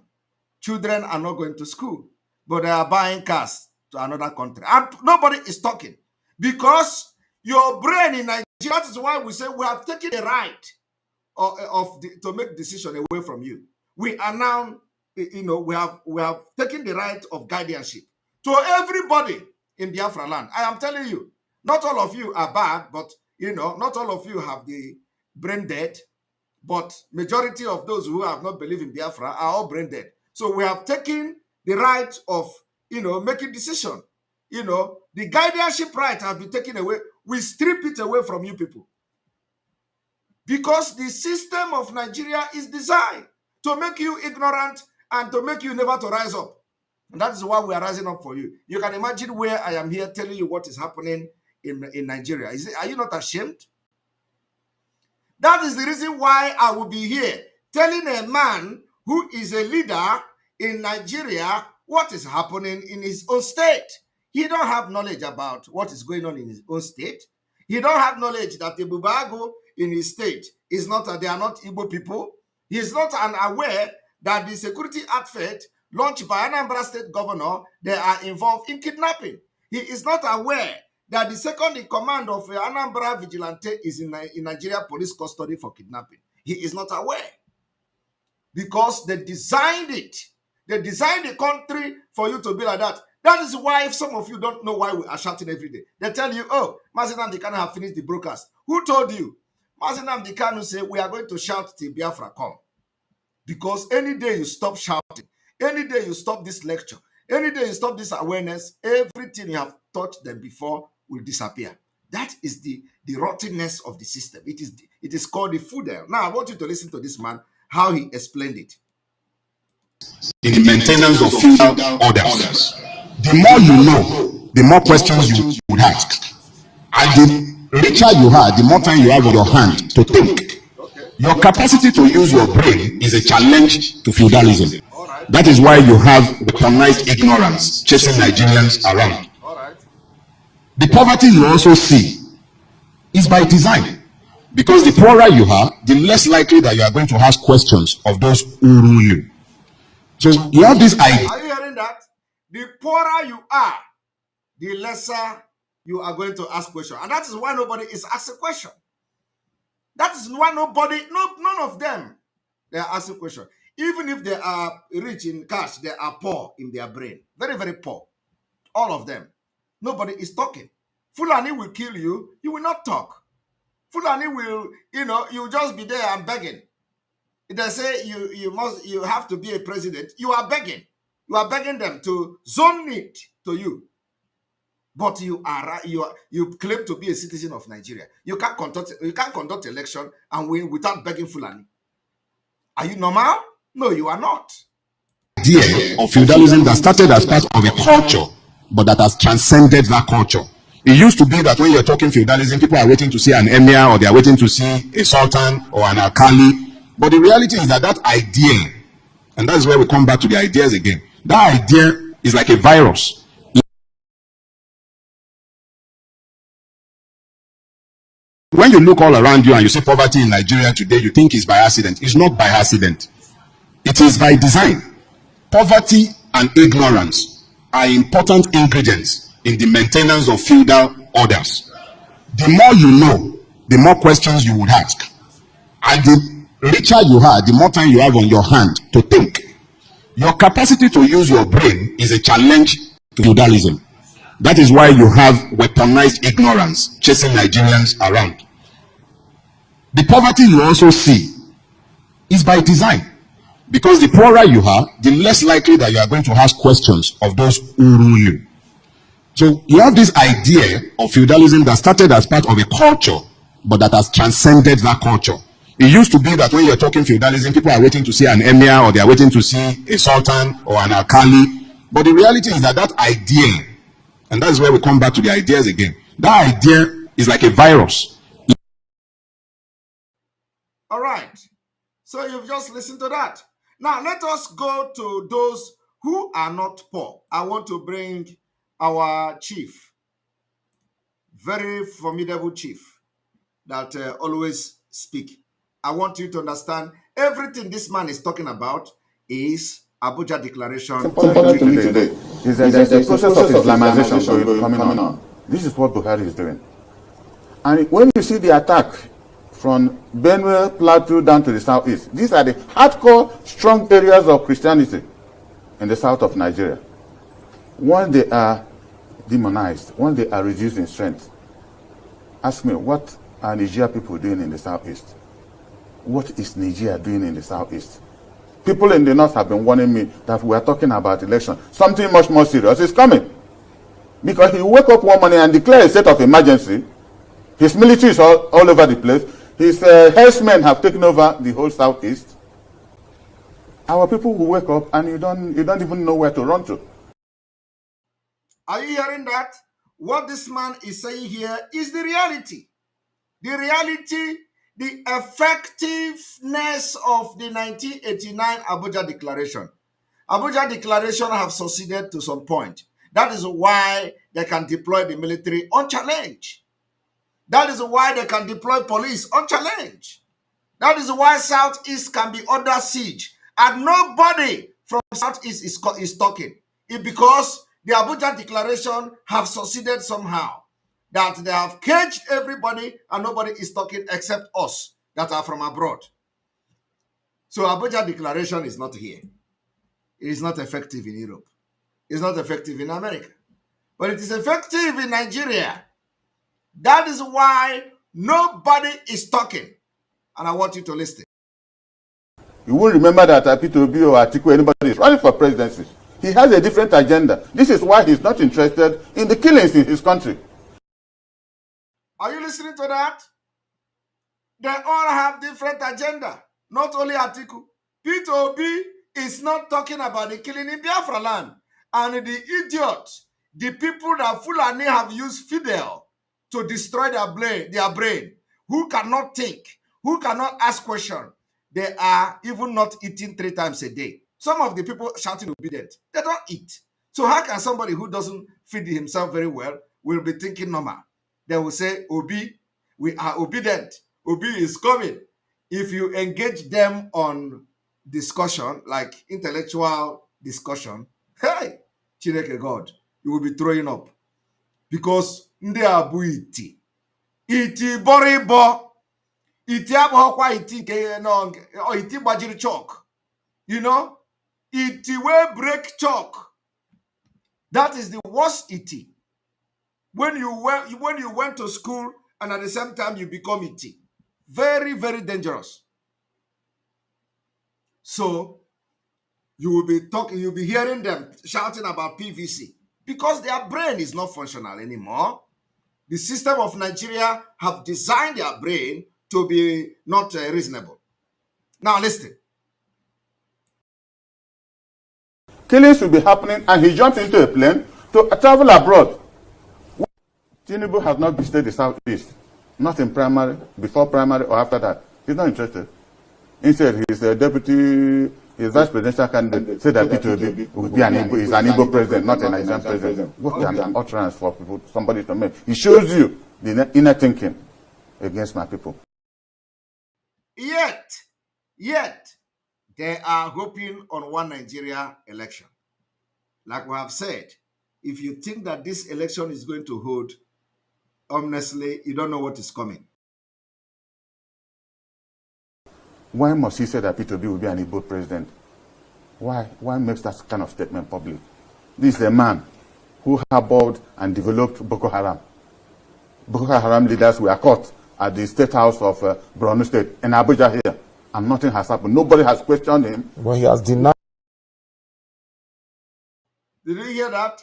Children are not going to school, but they are buying cars to another country. And nobody is talking because your brain in Nigeria, that is why we say we have taken the right to make decision away from you. We are now, we have taken the right of guardianship to everybody in Biafra land. I am telling you, not all of you are bad, but not all of you have the brain dead, but majority of those who have not believed in Biafra are all brain dead. So we have taken the right of, making decision. The guardianship right have been taken away. We strip it away from you people. Because the system of Nigeria is designed to make you ignorant and to make you never to rise up. And that is why we are rising up for you. You can imagine where I am here telling you what is happening in Nigeria. Are you not ashamed? That is the reason why I will be here telling a man who is a leader in Nigeria what is happening in his own state. He don't have knowledge about what is going on in his own state. He don't have knowledge that the Bubago in his state is not, they are not Igbo people. He is not unaware that the security outfit launched by Anambra State Governor, they are involved in kidnapping. He is not aware that the second in command of Anambra Vigilante is in Nigeria police custody for kidnapping. He is not aware because they designed it. They designed the country for you to be like that. That is why, if some of you don't know why we are shouting every day, they tell you, oh, Mazi Nnamdi Kanu have finished the broadcast. Who told you? Mazi Nnamdi Kanu say, we are going to shout till Biafra come. Because any day you stop shouting, any day you stop this lecture, any day you stop this awareness, everything you have taught them before will disappear. That is the rottenness of the system. It is called the Fudel. Now, I want you to listen to this man, how he explained it. In the maintenance of feudal orders. The more you know, the more questions you would ask. And the richer you are, the more time you have on your hand to think. Your capacity to use your brain is a challenge to feudalism. That is why you have weaponized ignorance chasing Nigerians around. The poverty you also see is by design. Because the poorer you are, the less likely that you are going to ask questions of those who rule you. So you have this idea. Are you hearing that? The poorer you are, the lesser you are going to ask questions. And that is why nobody is asking questions. That is why none of them, they are asking questions. Even if they are rich in cash, they are poor in their brain. Very, very poor. All of them. Nobody is talking. Fulani will kill you. You will not talk. Fulani will, you just be there and begging. They say you have to be a president. You are begging. You are begging them to zone it to you. But you claim to be a citizen of Nigeria. You can't conduct election and win without begging Fulani. Are you normal? No, you are not. Idea of feudalism that started as part of a culture, but that has transcended that culture. It used to be that when you're talking feudalism, people are waiting to see an emir, or they are waiting to see a sultan or an alkali. But the reality is that idea, and that's where we come back to the ideas again, that idea is like a virus. When you look all around you and you see poverty in Nigeria today, you think it's by accident. It's not by accident. It is by design. Poverty and ignorance are important ingredients in the maintenance of feudal orders. The more you know, the more questions you would ask. And the richer you are, the more time you have on your hand to think. Your capacity to use your brain is a challenge to feudalism. That is why you have weaponized ignorance chasing Nigerians around. The poverty you also see is by design. Because the poorer you are, the less likely that you are going to ask questions of those who rule you. So you have this idea of feudalism that started as part of a culture, but that has transcended that culture. It used to be that when you're talking feudalism, people are waiting to see an emir, or they are waiting to see a sultan or an alkali. But the reality is that idea, and that's where we come back to the ideas again, that idea is like a virus. All right. So you've just listened to that. Now let us go to those who are not poor. I want to bring our chief, very formidable chief that always speak. I want you to understand everything this man is talking about is Abuja Declaration. Important to me today is that there's a process of Islamization coming on. This is what Buhari is doing. And when you see the attack from Benue, Plateau down to the southeast, these are the hardcore, strong areas of Christianity in the south of Nigeria. When they are demonized, when they are reduced in strength, ask me, what are Nigeria people doing in the southeast? What is Nigeria doing in the southeast? People in the north have been warning me that we are talking about election. Something much more serious is coming. Because he wake up one morning and declare a state of emergency. His military is all over the place. His herdsmen have taken over the whole southeast. Our people will wake up and you don't even know where to run to. Are you hearing that? What this man is saying here is the reality. The reality, the effectiveness of the 1989 Abuja Declaration. Abuja Declaration have succeeded to some point. That is why they can deploy the military unchallenged. That is why they can deploy police unchallenged. That is why Southeast can be under siege. And nobody from Southeast is talking. It's because the Abuja Declaration have succeeded somehow. That they have caged everybody and nobody is talking except us that are from abroad. So Abuja Declaration is not here. it is not effective in Europe. It's not effective in America. But it is effective in Nigeria. That is why nobody is talking. And I want you to listen. You will remember that P2B or Atiku, anybody is running for presidency. He has a different agenda. This is why he's not interested in the killings in his country. Are you listening to that? They all have different agenda. Not only Atiku. P2B is not talking about the killing in Biafra land. And the idiots, the people that Fulani have used Fidel to destroy their brain, who cannot think, who cannot ask questions, they are even not eating 3 times a day. Some of the people shouting obedient, they don't eat. So how can somebody who doesn't feed himself very well will be thinking normal? They will say, Obi, we are obedient. Obi is coming. If you engage them on discussion, like intellectual discussion, hey, Chineke God, you will be throwing up. Because ndị abu iti. Iti boribo. Iti abụghọkwa iti nke no iti gbajiri chalk. You know? Iti will break chalk. That is the worst iti. When you went to school and at the same time you become iti. Very, very dangerous. So you will be talking, you'll be hearing them shouting about PVC because their brain is not functional anymore. The system of Nigeria have designed their brain to be not reasonable. Now listen. Killings will be happening and he jumped into a plane to travel abroad. Tinubu has not visited the Southeast. Not in primary, before primary or after that. He's not interested. Instead, he's a deputy, his vice presidential candidate said that P2B will be an Igbo president, not a Nigerian president. What an utterance for people, somebody to make. It shows you the inner thinking against my people. Yet, they are hoping on one Nigeria election. Like we have said, if you think that this election is going to hold, honestly, you don't know what is coming. Why must he say that P2B will be an Igbo president? Why? Why makes that kind of statement public? This is a man who harbored and developed Boko Haram. Boko Haram leaders were caught at the State House of Borno State in Abuja here, and nothing has happened. Nobody has questioned him. Well, he has denied. Did you hear that?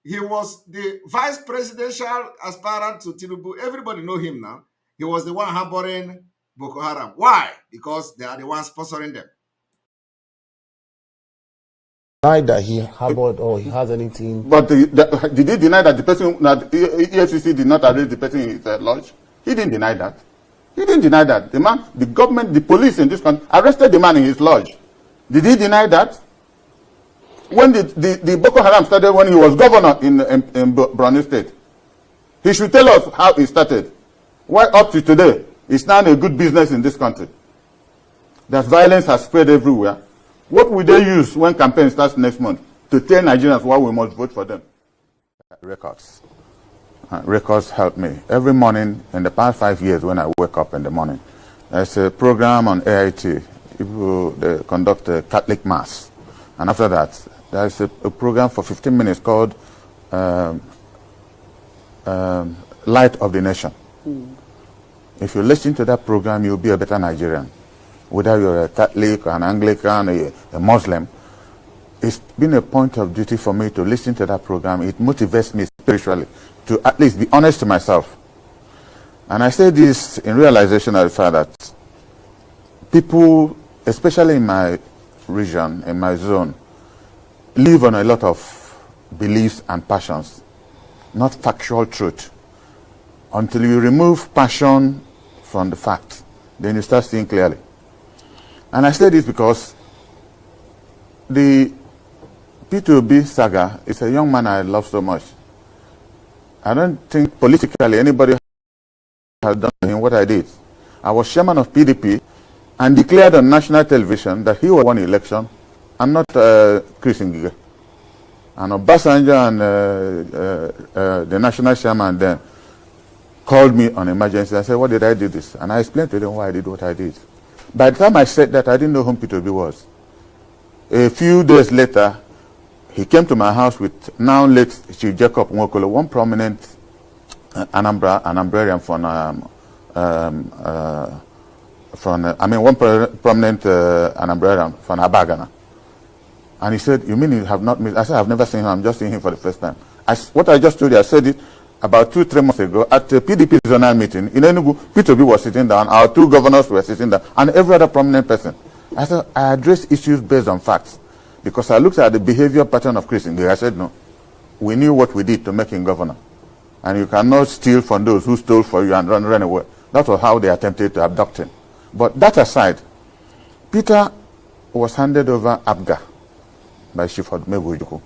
He was the vice presidential aspirant to Tinubu. Everybody know him now. He was the one harboring Boko Haram. Why? Because they are the ones sponsoring them. Denied that he harbored or he has anything. But did he deny that the person, that EFCC did not arrest the person in his lodge? He didn't deny that. He didn't deny that. The man, the government, the police in this country arrested the man in his lodge. Did he deny that? When the Boko Haram started, when he was governor in Borno State, he should tell us how it started. Why up to today, it's now a good business in this country. That violence has spread everywhere. What will they use when campaign starts next month to tell Nigerians why we must vote for them? Records. Records help me. Every morning, in the past 5 years, when I wake up in the morning, there's a program on AIT. People they conduct a Catholic Mass. And after that, there's a program for 15 minutes called Light of the Nation. If you listen to that program, you'll be a better Nigerian. Whether you're a Catholic, an Anglican, a Muslim, it's been a point of duty for me to listen to that program. It motivates me spiritually to at least be honest to myself. And I say this in realization of the fact that people, especially in my region, in my zone, live on a lot of beliefs and passions, not factual truth. Until you remove passion from the fact, then you start seeing clearly. And I say this because the P2B saga is a young man I love so much. I don't think politically anybody has done to him what I did. I was chairman of PDP and declared on national television that he won election and not Chris Ngige. And Obasanjo and the national chairman then called me on emergency. I said, what did I do this? And I explained to them why I did what I did. By the time I said that, I didn't know whom P2B was. A few days later, he came to my house with now late Chief Jacob Nwokolo, one prominent Anambrarian one prominent Anambrarian from Abagana. And he said, "You mean you have not met?" I said, "I've never seen him. I'm just seeing him for the first time." What I just told you, I said it about 2-3 months ago at the PDP zonal meeting in Enugu. P2B was sitting down, our 2 governors were sitting down, and every other prominent person. I said, I addressed issues based on facts, because I looked at the behavior pattern of Chris Ngige. I said, no, we knew what we did to make him governor, and you cannot steal from those who stole for you and run away. That was how they attempted to abduct him. But that aside, Peter was handed over Abga by Chief Odumegwu Ojukwu.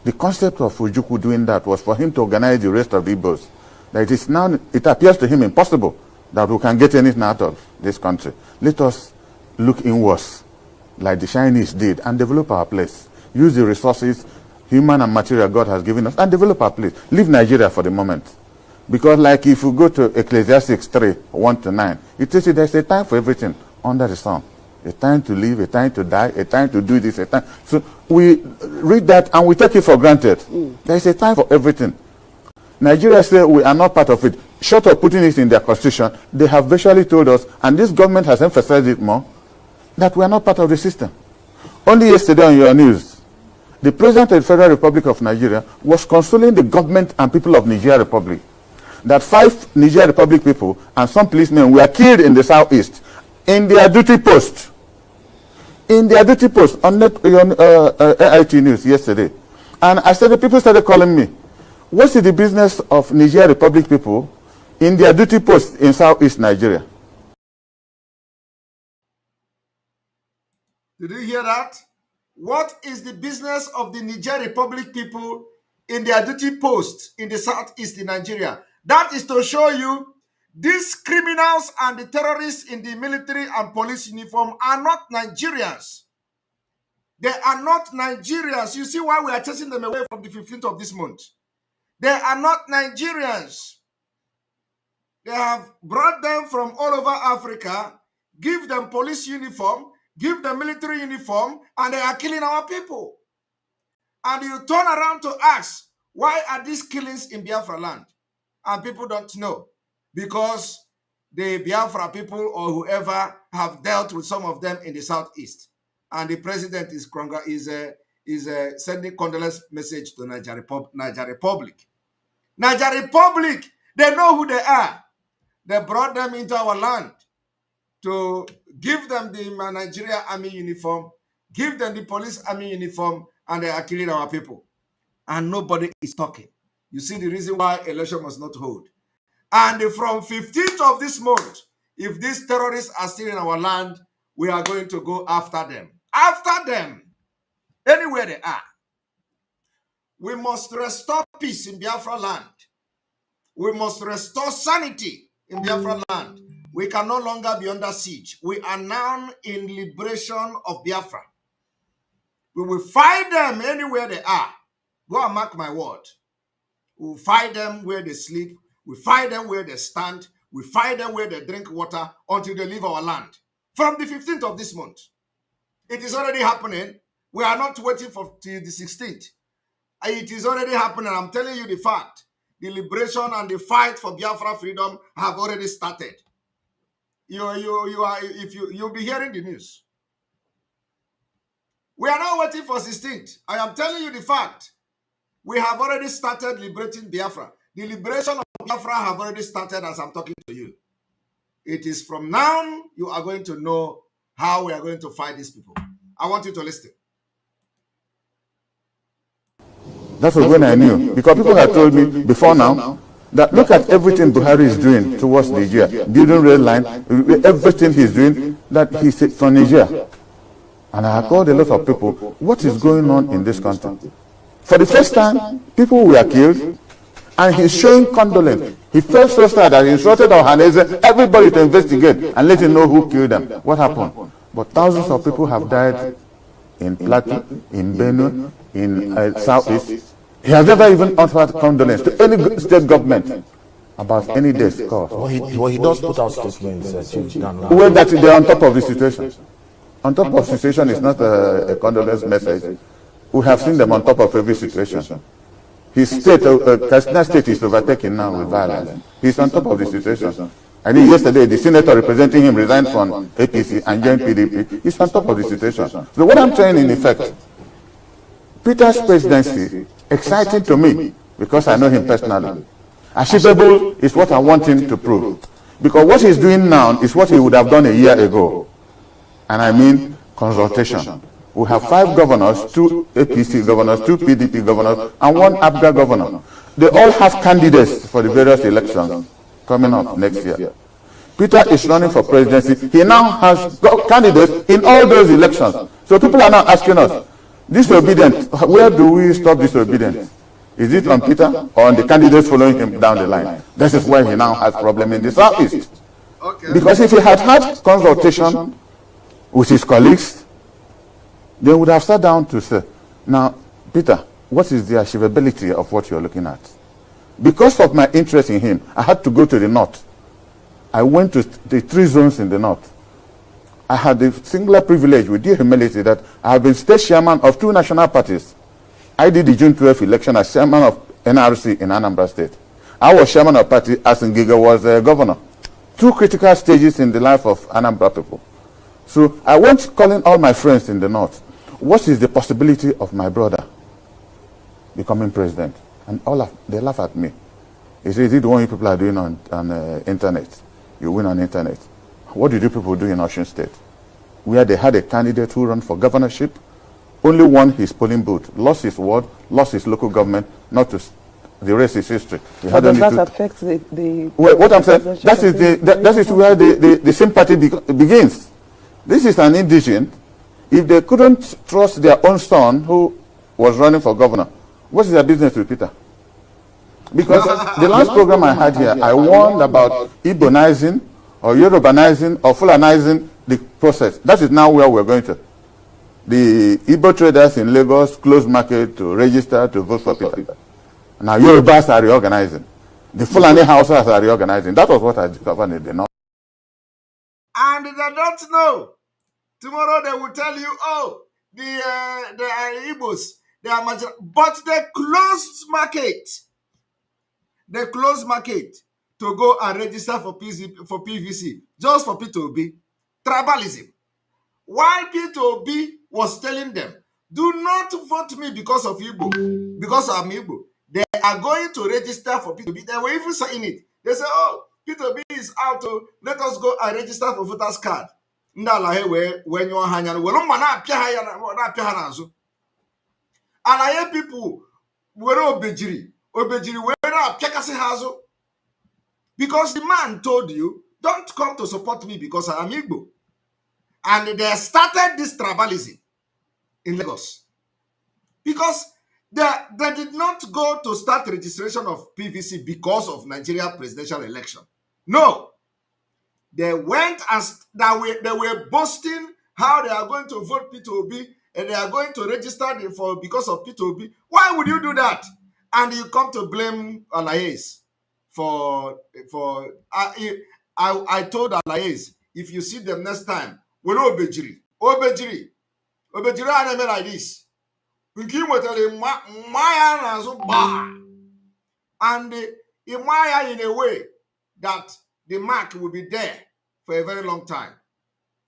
The concept of Ojukwu doing that was for him to organize the rest of the Igbos. That it is now, it appears to him impossible that we can get anything out of this country. Let us look inwards, like the Chinese did, and develop our place. Use the resources, human and material, God has given us, and develop our place. Leave Nigeria for the moment. Because like if you go to Ecclesiastes 3, 1-9, it says there's a time for everything under the sun. A time to live, a time to die, a time to do this, a time. So we read that and we take it for granted. There is a time for everything. Nigeria say we are not part of it. Short of putting it in their constitution, they have virtually told us, and this government has emphasized it more, that we are not part of the system. Only yesterday on your news, the President of the Federal Republic of Nigeria was consoling the government and people of Niger Republic that 5 Niger Republic people and some policemen were killed in the southeast in their duty post. In their duty post on AIT News yesterday. And I said, the people started calling me, what is the business of Niger Republic people in their duty post in southeast Nigeria? Did you hear that? What is the business of the Niger Republic people in their duty post in the southeast in Nigeria? That is to show you these criminals and the terrorists in the military and police uniform are not Nigerians. They are not Nigerians. You see why we are chasing them away from the 15th of this month. They are not Nigerians. They have brought them from all over Africa, give them police uniform, give them military uniform, and they are killing our people. And you turn around to ask, why are these killings in Biafra land? And people don't know. Because the Biafra people or whoever have dealt with some of them in the southeast. And the president is sending condolence message to Niger Republic. Niger Republic, they know who they are. They brought them into our land to give them the Nigeria army uniform, give them the police army uniform, and they are killing our people. And nobody is talking. You see the reason why election must not hold. And from 15th of this month, if these terrorists are still in our land, we are going to go after them. After them, anywhere they are. We must restore peace in Biafra land. We must restore sanity in Biafra land. We can no longer be under siege. We are now in liberation of Biafra. We will fight them anywhere they are. Go and mark my word. We will fight them where they sleep. We fight them where they stand. We fight them where they drink water until they leave our land. From the 15th of this month. It is already happening. We are not waiting for till the 16th. It is already happening. I'm telling you the fact. The liberation and the fight for Biafra freedom have already started. You'll be hearing the news. We are not waiting for 16th. I am telling you the fact. We have already started liberating Biafra. The liberation of Biafra have already started as I'm talking to you. It is from now you are going to know how we are going to fight these people. I want you to listen. That was when I knew. Because people had told me before now that look at everything Buhari is doing towards Niger. Building rail line, everything he's doing, that he's from Niger. And I have called a lot of people, what is going on in this country? For the first time, people were killed, and he's showing condolence. He first said that he instructed Ohaneze, everybody to investigate and let him know who killed them. What happened? But thousands of people have died in Plateau, in Benue, in Southeast. He has never even offered condolence to any state government about any deaths caused. Well, he does put out statements, Well, that they're on top of the situation. On top of situation is not a condolence message. We have seen them on top of every situation. His state, Katsina state is overtaken now with violence. He's on top of the situation. I think yesterday the senator representing him resigned from APC and joined PDP. He's on top of the situation. So what I'm saying in effect, Peter's presidency, exciting to me because I know him personally. Achievable is what I want him to prove. Because what he's doing now is what he would have done a year ago. And I mean consultation. We have 5 governors, 2 APC governors, 2 PDP governors, and 1 ABGA governor. They all have candidates for the various elections coming up next year. Peter is running for presidency. He now has candidates in all those elections. So people are now asking us, disobedience, where do we stop disobedience? Is it on Peter or on the candidates following him down the line? This is where he now has problem in the Southeast. Okay. Because if he had had consultation with his colleagues, they would have sat down to say, now, Peter, what is the achievability of what you're looking at? Because of my interest in him, I had to go to the north. I went to the 3 zones in the north. I had the singular privilege, with due humility, that I have been state chairman of 2 national parties. I did the June 12th election as chairman of NRC in Anambra State. I was chairman of party as Ngiga was governor. 2 critical stages in the life of Anambra people. So I went calling all my friends in the north. What is the possibility of my brother becoming president? And they laugh at me. They say, is it the one you people are doing on internet? You win on internet. What did you people do in Osun State? Where they had a candidate who ran for governorship, only won his polling booth, lost his ward, lost his local government, not to the rest is history. But does that affect the well, what I'm saying, that is where the sympathy begins. This is an indigent. If they couldn't trust their own son who was running for governor, what is their business with Peter? Because the last program I had here, I warned about Igbo-nizing or Yorubanizing or Fulanizing the process. That is now where we're going to. The Igbo traders in Lagos closed market to register to vote for Peter. Now Yorubas are reorganizing. The Fulani houses are reorganizing. That was what I discovered in the north. And they don't know. Tomorrow they will tell you, oh, the Igbos, they are major. But they closed market. They closed market to go and register for PVC, just for P2B. Tribalism. While P2B was telling them, do not vote me because of Igbo, because I'm Igbo. They are going to register for P2B. They were even saying it. They say, oh, P2B is out, let us go and register for voters card. When you're hanging, people were obejiri because the man told you, don't come to support me because I am Igbo. And they started this tribalism in Lagos because they did not go to start registration of PVC because of Nigeria presidential election. No, they went and they were boasting how they are going to vote P2B and they are going to register because of P2B. Why would you do that? And you come to blame Alaez I told Alaez, if you see them next time, we're obejiri and like this. And in a way that the mark will be there for a very long time.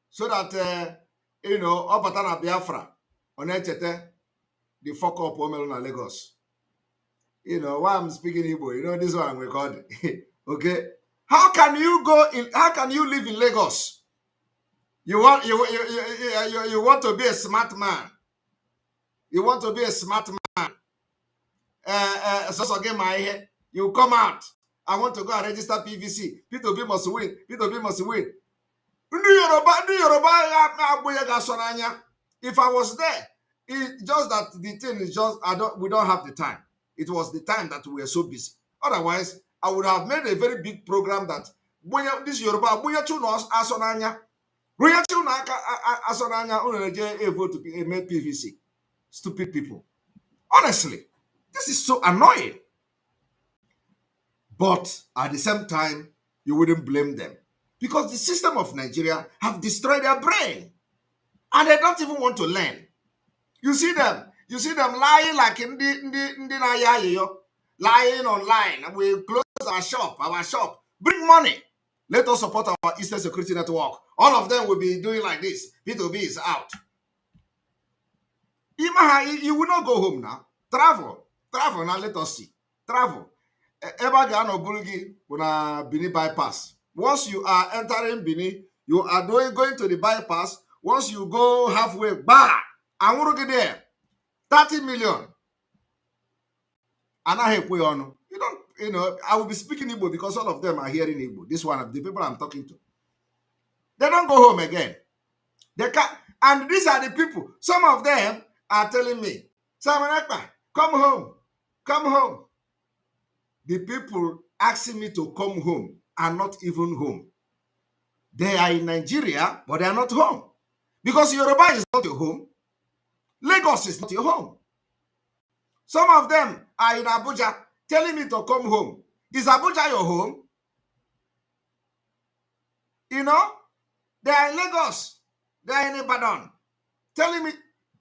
So that, Opatana Biafra, Onechete, the fuck up Omeluna Lagos. Why I'm speaking Igbo, this one I'm recording. Okay? How can you live in Lagos? You want to be a smart man. You want to be a smart man. You come out. I want to go and register PVC. P2B must win. P2B must win. If I was there, it's just that the thing is just we don't have the time. It was the time that we were so busy. Otherwise, I would have made a very big program that this Yoruba asonanya vote to make PVC. Stupid people. Honestly, this is so annoying. But at the same time, you wouldn't blame them because the system of Nigeria have destroyed their brain. And they don't even want to learn. You see them lying like in the lying online. We close our shop. Bring money. Let us support our Eastern Security Network. All of them will be doing like this. P2B is out. You will not go home now. Travel now. Let us see. Travel. Bini bypass. Once you are entering Bini, you are going to the bypass. Once you go halfway, bah, I want to get there. 30 million. And I you don't, I will be speaking Igbo because all of them are hearing Igbo. This one of the people I'm talking to. They don't go home again. They can't, and these are the people. Some of them are telling me, Simon Ekpa, come home. Come home. The people asking me to come home are not even home. They are in Nigeria, but they are not home. Because Yoruba is not your home. Lagos is not your home. Some of them are in Abuja telling me to come home. Is Abuja your home? You know? They are in Lagos. They are in Ibadan. Telling me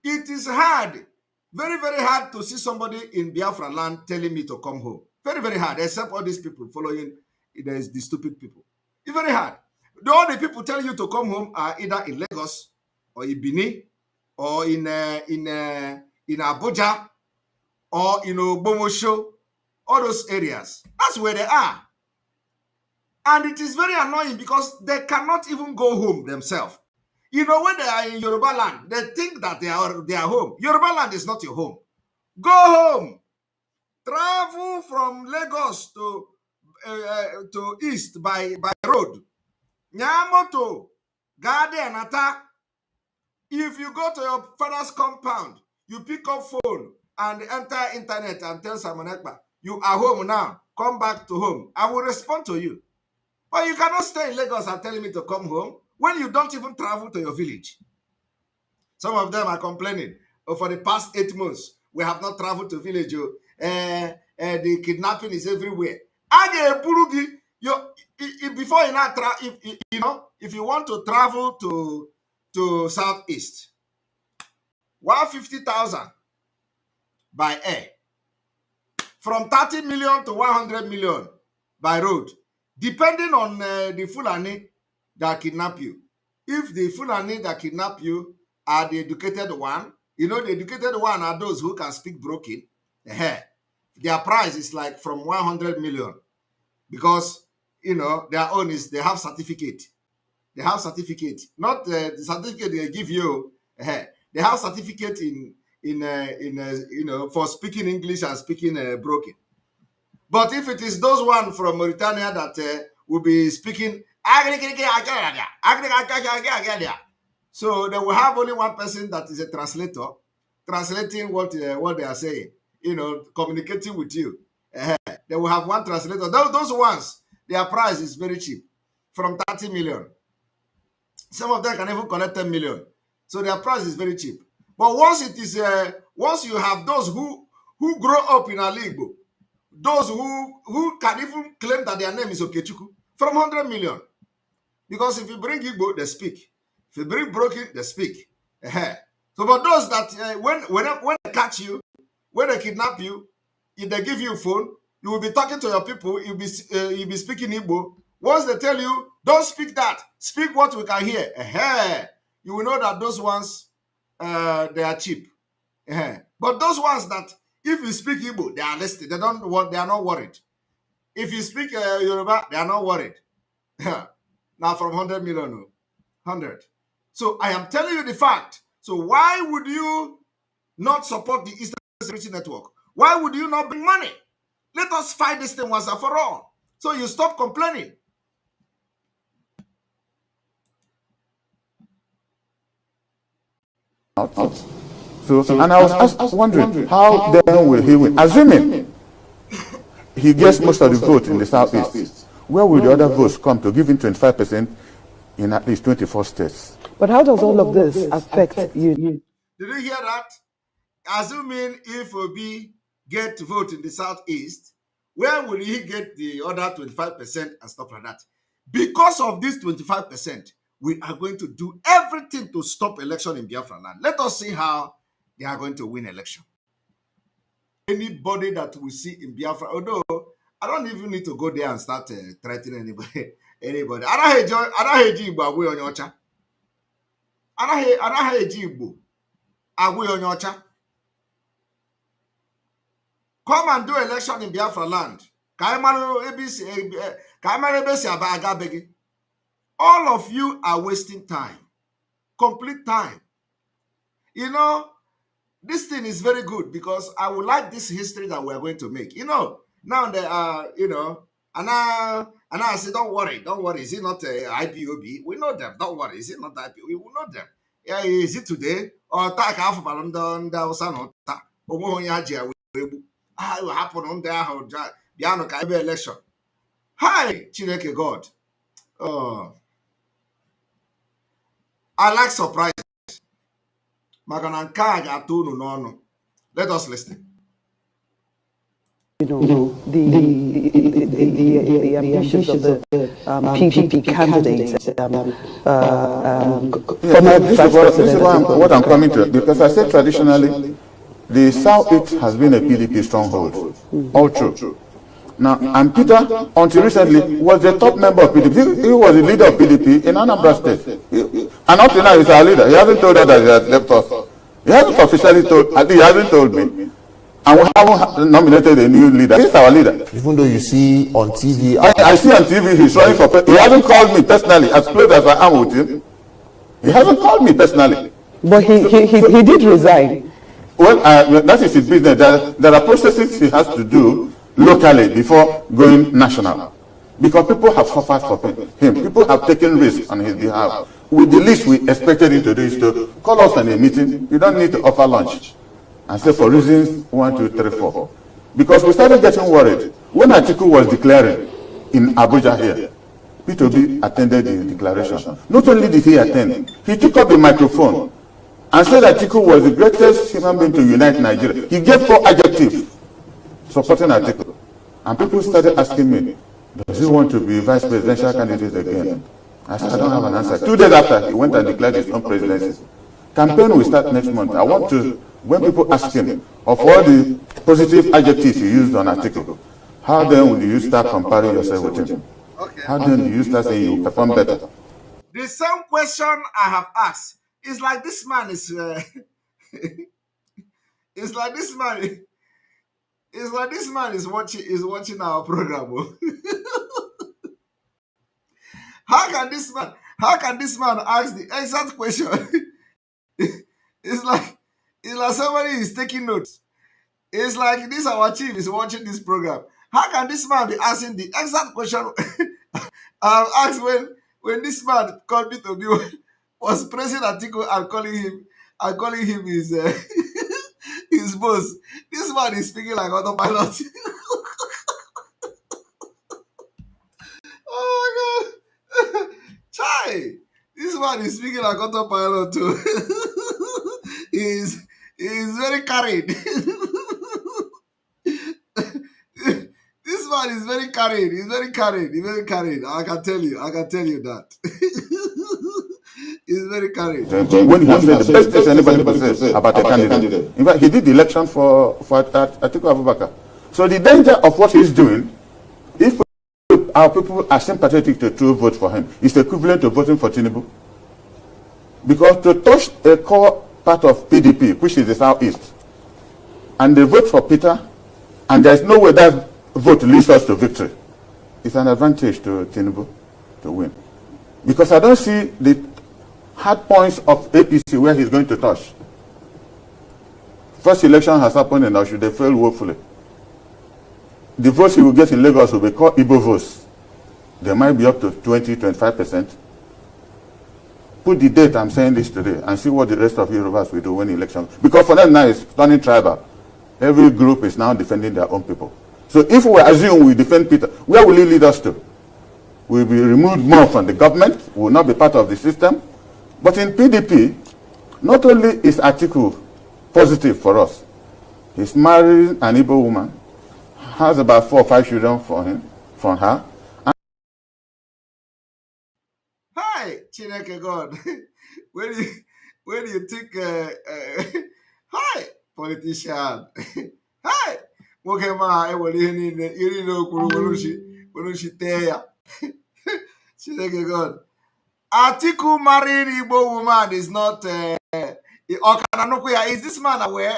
it is hard. Very, very hard to see somebody in Biafra land telling me to come home. Very, very hard. Except all these people following the stupid people. It's very hard. All the people telling you to come home are either in Lagos or in Benin or in Abuja or in Ogbomosho, all those areas. That's where they are. And it is very annoying because they cannot even go home themselves. You know, when they are in Yoruba land, they think that they are home. Yoruba land is not your home. Go home. Travel from Lagos to east by road. Nyamoto, Gade Anata. If you go to your father's compound, you pick up phone and enter internet and tell Simon Ekpa, you are home now. Come back to home. I will respond to you. But you cannot stay in Lagos and telling me to come home when you don't even travel to your village. Some of them are complaining. Oh, for the past 8 months, we have not traveled to village. The kidnapping is everywhere. Before you not if you want to travel to Southeast, 150,000 by air, from 30 million to 100 million by road, depending on the Fulani that kidnap you. If the Fulani that kidnap you are the educated one, the educated one are those who can speak broken. Their price is like from 100 million because, their own is they have certificate. They have certificate, not the certificate they give you. They have certificate for speaking English and speaking broken. But if it is those one from Mauritania that will be speaking, so they will have only one person that is a translator, translating what they are saying, communicating with you. They will have one translator. Those ones, their price is very cheap, from 30 million. Some of them can even collect 10 million. So their price is very cheap. But once you have those who grow up in Aligbo, those who can even claim that their name is Okechukwu, from 100 million. Because if you bring Igbo, they speak. If you bring broken, they speak. So for those that, when they catch you, when they kidnap you, if they give you a phone, you will be talking to your people, you'll be speaking Igbo. Once they tell you, don't speak that, speak what we can hear, you will know that those ones, they are cheap. But those ones that, if you speak Igbo, they are listening. They are not worried. If you speak Yoruba, they are not worried. Now from 100 million, 100. So I am telling you the fact. So why would you not support the Eastern Security Network? Why would you not bring money? Let us fight this thing once and for all. So you stop complaining. So, and I was wondering, how then will he win? Assuming he gets most of the votes in the Southeast, where will the other votes come to give him 25% in at least 24 states? But how does all of this affect you? Did you hear that? Assuming if Obi get vote in the Southeast, where will he get the other 25% and stuff like that? Because of this 25%, we are going to do everything to stop election in Biafra land. Let us see how they are going to win election. Anybody that we see in Biafra, although I don't even need to go there and start threatening anybody. Anybody. I don't hate Igbo agwe onye ọcha. I don't hate Igbo agwe onye ọcha. Come and do election in Biafra land. All of you are wasting time. Complete time. You know, this thing is very good because I would like this history that we're going to make. You know, now they are, you know, and I say, don't worry. Is it not IPOB? We know them. Don't worry. Is it not IPOB? We will know them. Yeah, is it today? Or take half of Balonda Osano? It will happen on the Biano Kaibe election. Hi, Chineke God. Oh, I like surprise. Let us listen. You know, the ambitions of the PDP candidates. This is what I'm coming to, because I said traditionally, the South-East has been a PDP stronghold, all true. Now, and Peter, until recently, was the top member of PDP. He was the leader of PDP in Anambra State. And up to now, he's our leader. He hasn't told us that he has left us. He hasn't officially told, he hasn't told me. And we haven't nominated a new leader. He's our leader. Even though you see on TV... I see on TV he's running for president. He hasn't called me personally, as close as I am with him. He hasn't called me personally. But he did resign. Well, that is his business. There are processes he has to do locally before going national. Because people have suffered for him. People have taken risks on his behalf. With the least we expected him to do is to call us on a meeting. You don't need to offer lunch. And say for reasons 1, 2, 3, 4. Because we started getting worried. When Atiku was declaring in Abuja here, P2B attended the declaration. Not only did he attend, he took up the microphone and said that Atiku was the greatest human being to unite Nigeria. He gave 4 adjectives supporting Atiku. And people started asking me, does he want to be vice presidential candidate again? I said, I don't have an answer. 2 days after, he went and declared his own presidency. Campaign will start next month. I want to, when people ask him, of all the positive adjectives he used on Atiku, how then will you start comparing yourself with him? Okay. How then do you start saying you perform better? The same question I have asked is like this man is... it's like this man... It's like this man is watching our program. How can this man ask the exact question? It's like somebody is taking notes. It's like this our chief is watching this program. How can this man be asking the exact question asked when this man called me to be was praising Atiku and calling him his his boss. This man is speaking like autopilot. Oh my God. Chai! This man is speaking like autopilot too. He's very carried. This man is very carried. He's very carried. I can tell you that. He's very carried. When he has said the best thing anybody could say about a candidate. In fact, he did the election for Atiku Abubakar. So the danger of what he's doing, if our people are sympathetic to vote for him, it's equivalent to voting for Tinubu. Because to touch a core part of PDP, which is the Southeast, and they vote for Peter, and there's no way that vote leads us to victory, it's an advantage to Tinubu to win. Because I don't see the hard points of APC where he's going to touch. First election has happened in Osun, they failed woefully. The votes he will get in Lagos will be called Igbo votes. They might be up to 20-25%. Put the date I'm saying this today and see what the rest of Yorubas will do when election. Because for them now it's turning tribal. Every group is now defending their own people. So if we assume we defend Peter, where will he lead us to? We'll be removed more from the government, we will not be part of the system. But in PDP, not only is Atiku positive for us, he's married an Igbo woman, has about 4 or 5 children from her. Hi, Chineke God. when you think, hi, politician, hi, nwoke ma ewere ihe niile okwuru were shite ya. Chineke God. Atiku marrying Igbo woman is not. Is this man aware?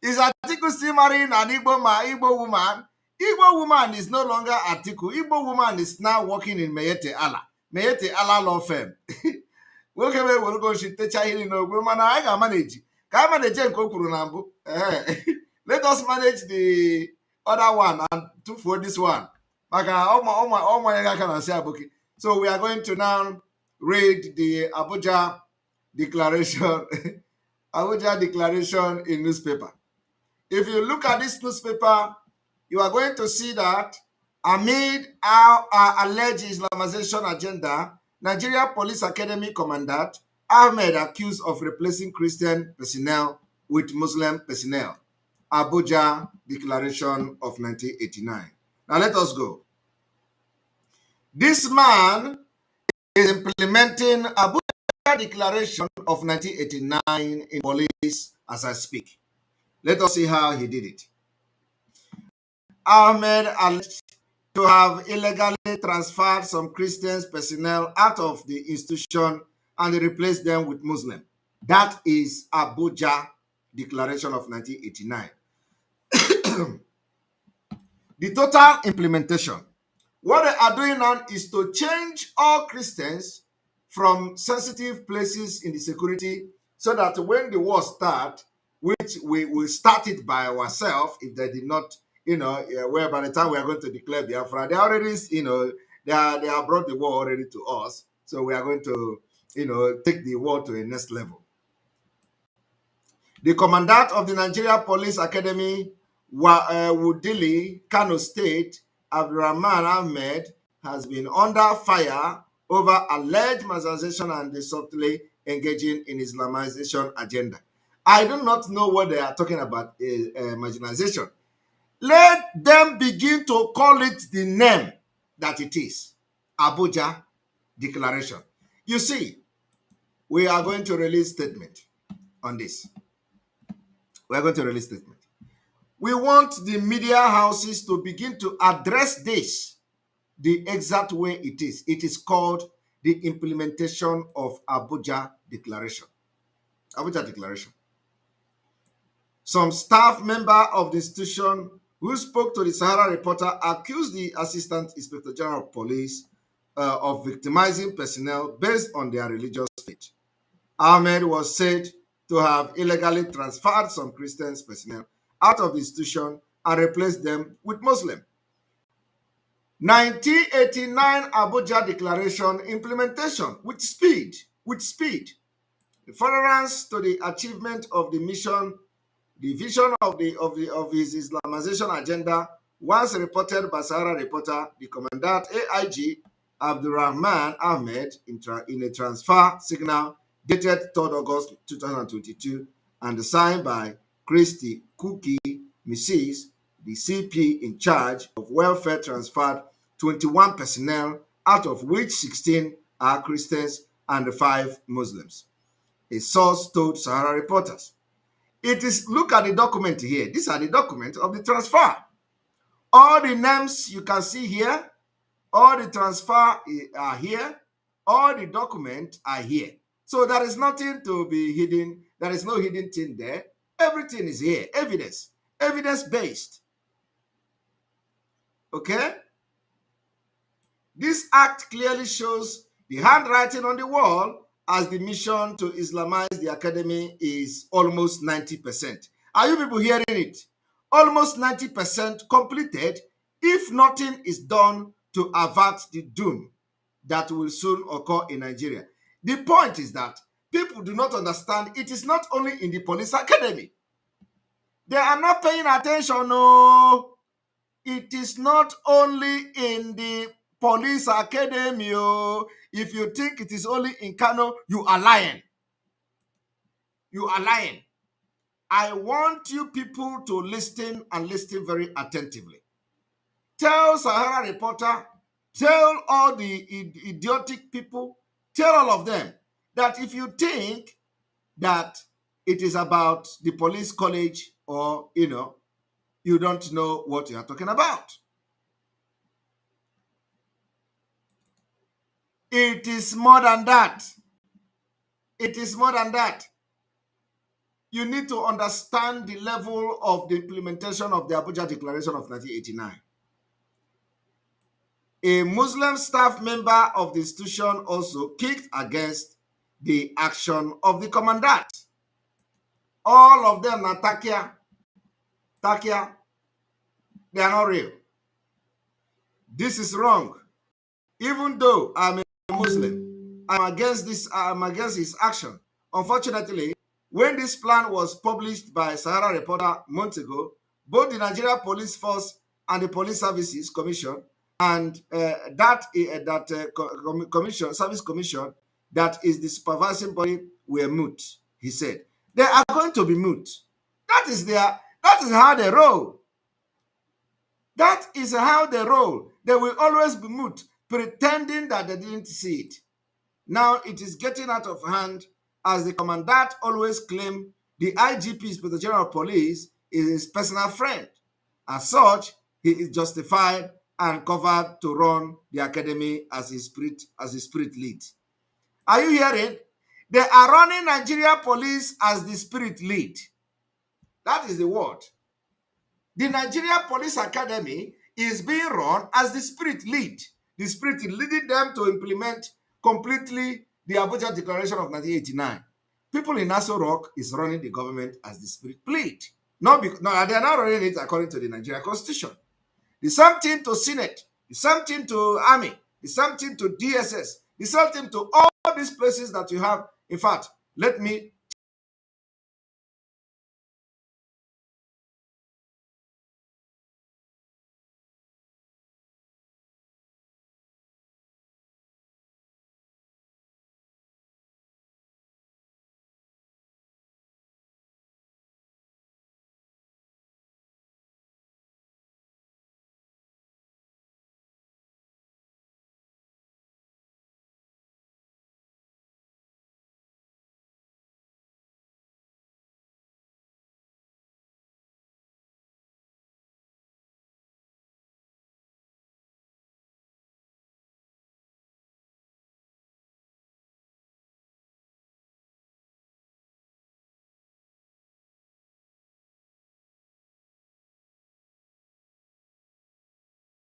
Is Atiku still marrying an Igbo woman? Igbo woman is no longer Atiku. Igbo woman is now working in Meyete Allah. Meyete Allah law firm. Nwoke wee were go shitecha ihe n'ogwe mana anyị ga-manage. Ka anyị manage nke o kwuru na mbụ. Let us manage the other one and tufuo this one. Maka ọmanye aka na si aboki. So we are going to now read the Abuja Declaration. Abuja Declaration in newspaper. If you look at this newspaper, you are going to see that amid our alleged Islamization agenda, Nigeria Police Academy Commandant Ahmed accused of replacing Christian personnel with Muslim personnel. Abuja Declaration of 1989. Now let us go. This man is implementing Abuja Declaration of 1989 in police as I speak. Let us see how he did it. Ahmed alleged to have illegally transferred some Christian personnel out of the institution and replaced them with Muslim. That is Abuja Declaration of 1989. The total implementation. What they are doing now is to change all Christians from sensitive places in the security so that when the war starts, which we will start it by ourselves if they did not, where by the time we are going to declare Biafra, they already, they have brought the war already to us. So we are going to, take the war to a next level. The commandant of the Nigeria Police Academy, Wudili, Kano State, Abdurrahman Ahmed, has been under fire over alleged marginalization and subtly engaging in Islamization agenda. I do not know what they are talking about, marginalization. Let them begin to call it the name that it is. Abuja Declaration. You see, we are going to release statement on this. We are going to release statement. We want the media houses to begin to address this the exact way it is. It is called the implementation of Abuja Declaration. Abuja Declaration. Some staff member of the institution who spoke to the Sahara Reporter accused the Assistant Inspector General of Police of victimizing personnel based on their religious faith. Ahmed was said to have illegally transferred some Christian personnel out of the institution and replaced them with Muslim. 1989 Abuja Declaration implementation with speed. The furtherance to the achievement of the mission, the vision of his Islamization agenda, once reported by Sahara Reporter, the Commandant AIG Abdurrahman Ahmed in a transfer signal dated 3rd August 2022 and signed by Christy Kuki Mrs., the CP in charge of welfare, transferred 21 personnel, out of which 16 are Christians and 5 Muslims. A source told Sahara Reporters. Look at the document here. These are the documents of the transfer. All the names you can see here, all the transfer are here, all the documents are here. So there is nothing to be hidden. There is no hidden thing there. Everything is here. Evidence-based. Okay? This act clearly shows the handwriting on the wall as the mission to Islamize the academy is almost 90%. Are you people hearing it? Almost 90% completed if nothing is done to avert the doom that will soon occur in Nigeria. The point is that people do not understand it is not only in the police academy. They are not paying attention, no. It is not only in the police academy. Oh. If you think it is only in Kano, you are lying. You are lying. I want you people to listen and listen very attentively. Tell Sahara Reporter, tell all the idiotic people Tell all of them that if you think that it is about the police college or, you don't know what you are talking about. It is more than that. It is more than that. You need to understand the level of the implementation of the Abuja Declaration of 1989. A Muslim staff member of the institution also kicked against the action of the commandant. All of them are Takia. They are not real. This is wrong. Even though I'm a Muslim, I'm against his action. Unfortunately, when this plan was published by Sahara Reporter months ago, both the Nigeria Police Force and the Police Services Commission and Service Commission, that is the supervising body, were mute. He said they are going to be mute. That is how they roll. That is how they roll. They will always be mute, pretending that they didn't see it. Now it is getting out of hand, as the commandant always claimed the IGP, Inspector General of Police, is his personal friend. As such, he is justified and covered to run the academy as his spirit lead. Are you hearing? They are running Nigeria Police as the spirit lead. That is the word. The Nigeria Police Academy is being run as the spirit lead. The spirit leading them to implement completely the Abuja Declaration of 1989. People in Aso Rock is running the government as the spirit lead. No, they are not running it according to the Nigeria Constitution. The same thing to Senate, the same thing to Army, the same thing to DSS, the same thing to all these places that you have. In fact, let me